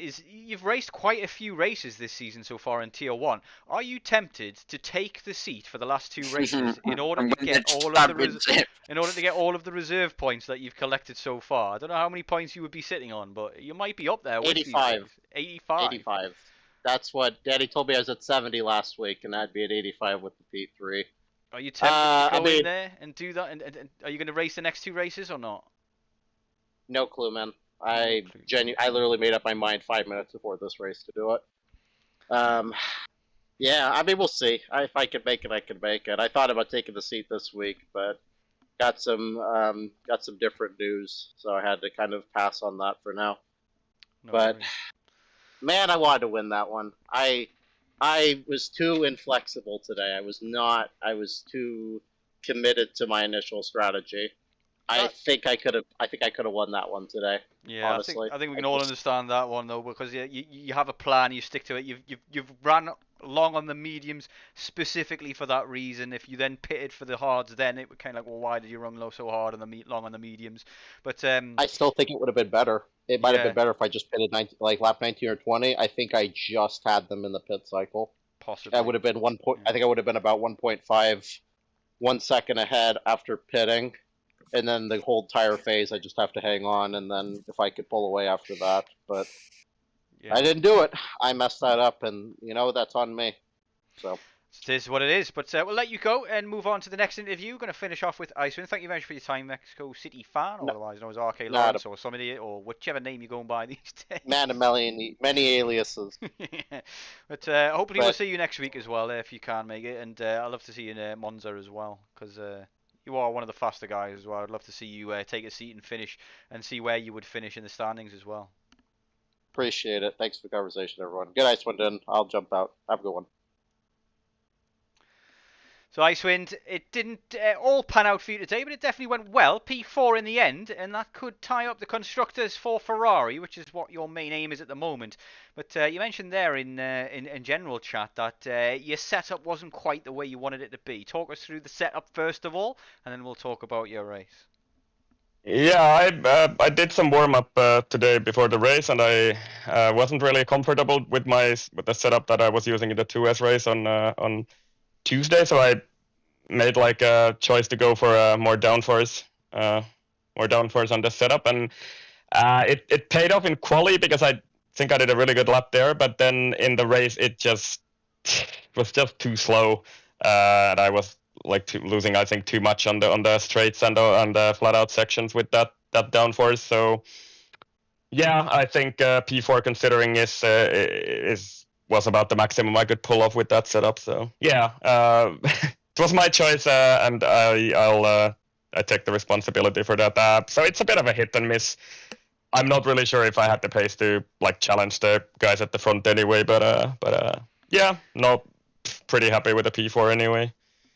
is you've raced quite a few races this season so far in Tier 1. Are you tempted to take the seat for the last 2 races in order to get all of the reserve points that you've collected so far? I don't know how many points you would be sitting on, but you might be up there. 85. 85. 85. That's what Daddy told me. I was at 70 last week, and I'd be at 85 with the P3. Are you tempted to go in there and do that? And are you going to race the next 2 races or not? No clue, man. I literally made up my mind 5 minutes before this race to do it. Yeah, I mean, we'll see. If I can make it, I can make it. I thought about taking the seat this week, but got some different news, so I had to kind of pass on that for now. But man, I wanted to win that one. I was too inflexible today. I was too committed to my initial strategy. I think I could have won that one today. Yeah, honestly. I think we can all understand that one though, because you have a plan, you stick to it. You've ran long on the mediums specifically for that reason. If you then pitted for the hards, then it would kind of like, well, why did you run so hard on the long on the mediums? But I still think it would have been better. It might have been better if I just pitted lap 19 or 20. I think I just had them in the pit cycle. Possibly. I would have been I think I would have been about 1.5, 1 second ahead after pitting, and then the whole tire phase I just have to hang on, and then if I could pull away after that, but I didn't do it. I messed that up, and that's on me. So. It is what it is, but we'll let you go and move on to the next interview. We're going to finish off with Icewind. Thank you very much for your time, Mexico City fan, or otherwise known as RK Lawrence, or somebody, or whichever name you're going by these days. Man of many aliases. But hopefully we'll see you next week as well, if you can make it, and I'd love to see you in Monza as well, because you are one of the faster guys as well. I'd love to see you take a seat and finish, and see where you would finish in the standings as well. Appreciate it. Thanks for the conversation, everyone. Good Icewind. I'll jump out. Have a good one. So Icewind, it didn't all pan out for you today, but it definitely went well. P4 in the end, and that could tie up the constructors for Ferrari, which is what your main aim is at the moment. But you mentioned there in general chat that your setup wasn't quite the way you wanted it to be. Talk us through the setup first of all, and then we'll talk about your race. Yeah, I did some warm up today before the race, and I wasn't really comfortable with the setup that I was using in the 2S race on Tuesday, so I made like a choice to go for more downforce on the setup, and it paid off in quali because I think I did a really good lap there, but then in the race it was just too slow, and I was losing I think too much on the straights and the flat out sections with that downforce. So Yeah, I think P4 considering was about the maximum I could pull off with that setup. So yeah, it was my choice, and I take the responsibility for that. So it's a bit of a hit and miss. I'm not really sure if I had the pace to like challenge the guys at the front anyway, but yeah, no, pretty happy with the P4 anyway.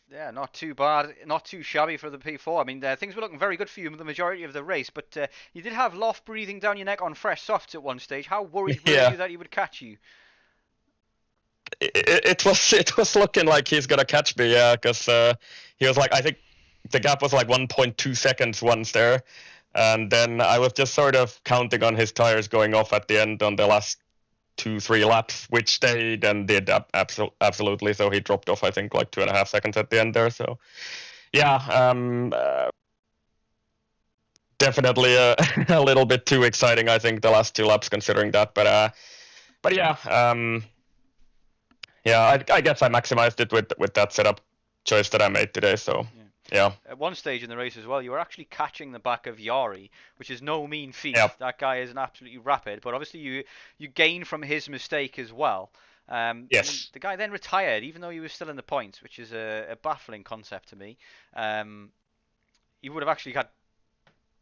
Yeah, not too bad, not too shabby for the P4. I mean, things were looking very good for you the majority of the race, but you did have loft breathing down your neck on fresh softs at one stage. How worried were Yeah. you that he would catch you? It was looking like he's gonna catch me, yeah, because he was like, I think the gap was like 1.2 seconds once there, and then I was just sort of counting on his tires going off at the end on the last 2-3 laps, which they then did absolutely. So he dropped off, I think, like 2.5 seconds at the end there. So yeah, definitely a little bit too exciting, I think, the last 2 laps considering that. But yeah, yeah, I guess I maximized it with that setup choice that I made today. So yeah. At one stage in the race as well, you were actually catching the back of Yari, which is no mean feat. Yep. That guy is an absolutely rapid, but obviously you gain from his mistake as well. Yes. I mean, the guy then retired, even though he was still in the points, which is a baffling concept to me. He would have actually had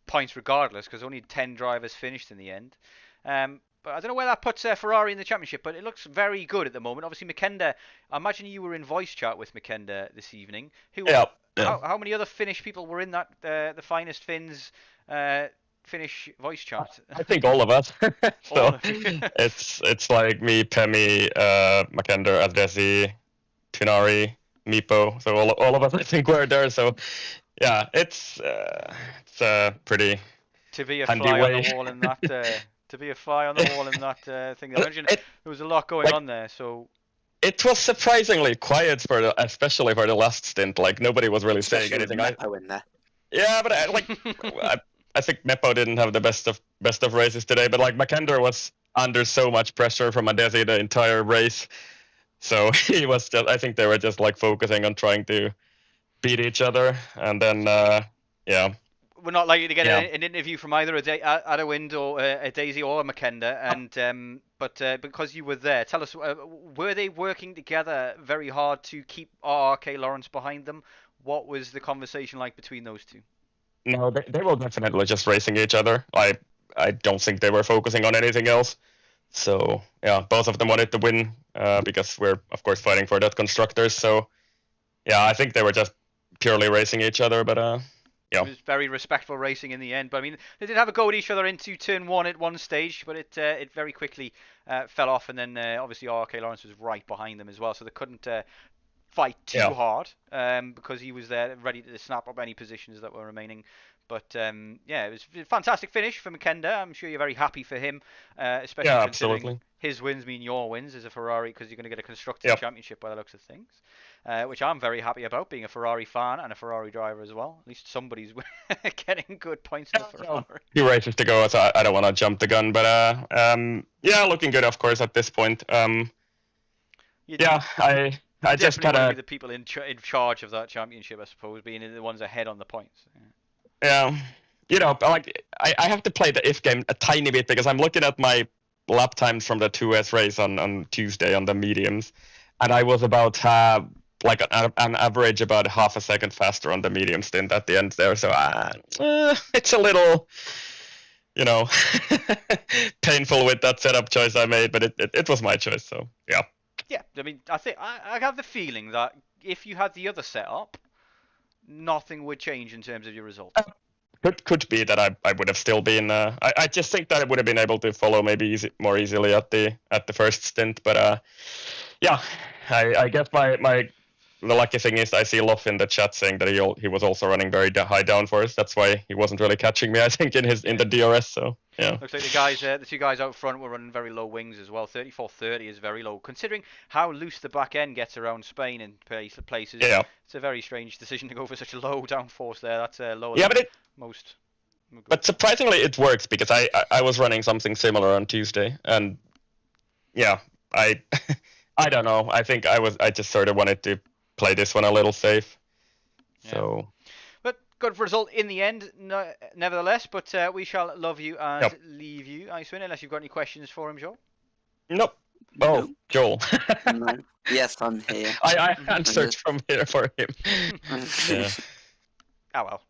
points regardless, because only 10 drivers finished in the end. But I don't know where that puts Ferrari in the championship, but it looks very good at the moment. Obviously, Makenda, I imagine you were in voice chat with Makenda this evening. Yeah. How many other Finnish people were in that the Finest Finns Finnish voice chat? I think all of us. All So of you. it's like me, Pemi, Makender, Adesi, Tunari, Mipo. So all of us, I think, were there. So yeah, it's pretty To be a handy fly way. on the wall in that. To be a fly on the wall in that thing. I imagine there was a lot going on there. So. It was surprisingly quiet especially for the last stint. Like nobody was really saying anything. Meppo in there. Yeah, but I think Meppo didn't have the best of races today. But like Makender was under so much pressure from Adesi the entire race, so he was just. I think they were just like focusing on trying to beat each other, and then yeah. We're not likely to get an interview from either Adawind or a Daisy or a Makenda, and but because you were there, tell us, were they working together very hard to keep RRK Lawrence behind them? What was the conversation like between those two? No, they were definitely just racing each other. I don't think they were focusing on anything else. So yeah, both of them wanted to win because we're of course fighting for that constructors. So yeah, I think they were just purely racing each other, but yeah. It was very respectful racing in the end. But I mean, they did have a go at each other into turn 1 at one stage, but it very quickly fell off. And then obviously RK Lawrence was right behind them as well, so they couldn't fight too hard because he was there ready to snap up any positions that were remaining. But yeah, it was a fantastic finish for Makenda. I'm sure you're very happy for him, especially considering absolutely. His wins mean your wins as a Ferrari, because you're going to get a Constructors' Championship by the looks of things. Which I'm very happy about, being a Ferrari fan and a Ferrari driver as well. At least somebody's getting good points in the Ferrari. 2 races to go, so I don't want to jump the gun, but yeah, looking good, of course, at this point. Yeah, I just kind of be the people in charge of that championship, I suppose, being the ones ahead on the points. Yeah, you know, like I have to play the if game a tiny bit because I'm looking at my lap times from the 2S race on Tuesday on the mediums, and I was about like an average about half a second faster on the medium stint at the end there. So it's a little, you know, painful with that setup choice I made, but it was my choice. So yeah. Yeah, I mean, I think I have the feeling that if you had the other setup, nothing would change in terms of your result. Could be that I would have still been. I just think that I would have been able to follow maybe more easily at the first stint, but yeah, I guess the lucky thing is I see Loff in the chat saying that he was also running very high downforce. That's why he wasn't really catching me, I think, in the DRS. So yeah. Looks like the 2 guys out front were running very low wings as well. 34.30 is very low, considering how loose the back end gets around Spain in places. Yeah. It's a very strange decision to go for such a low downforce there. That's lower than most. But surprisingly, it works because I was running something similar on Tuesday, and yeah, I don't know. I think I just sort of wanted to play this one a little safe. Yeah. So. But good result in the end, no, nevertheless. But we shall love you and Yep. leave you, Icewind, unless you've got any questions for him, Joel. Nope. Oh, Nope. Joel. No. Yes, I'm here. I answered from here for him. Yeah. Ah, well.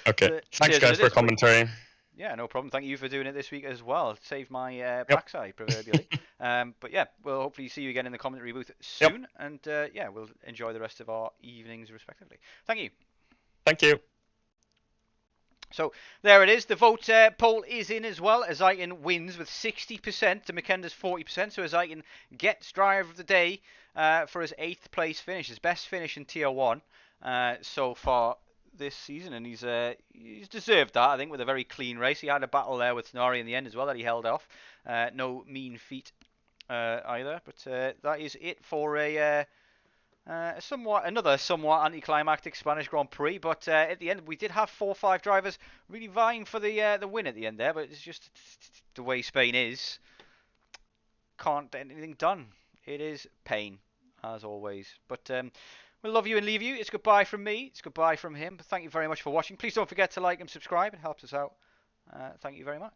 Okay. Cheers Thanks, in guys, it for this week. commentary. Yeah, no problem. Thank you for doing it this week as well. Save my backside, proverbially. But yeah, we'll hopefully see you again in the commentary booth soon. And yeah, we'll enjoy the rest of our evenings respectively. Thank you. Thank you. So there it is. The vote poll is in as well. Azaitan wins with 60% to McKenda's 40%. So Azaitan gets driver of the day for his 8th place finish, his best finish in Tier 1 so far this season, and he's deserved that, I think, with a very clean race. He had a battle there with Tenari in the end as well that he held off. No mean feat either, but that is it for another somewhat anticlimactic Spanish Grand Prix. But at the end, we did have 4 or 5 drivers really vying for the win at the end there. But it's just the way Spain is. Can't get anything done. It is pain, as always. But we'll love you and leave you. It's goodbye from me. It's goodbye from him. Thank you very much for watching. Please don't forget to like and subscribe. It helps us out. Thank you very much.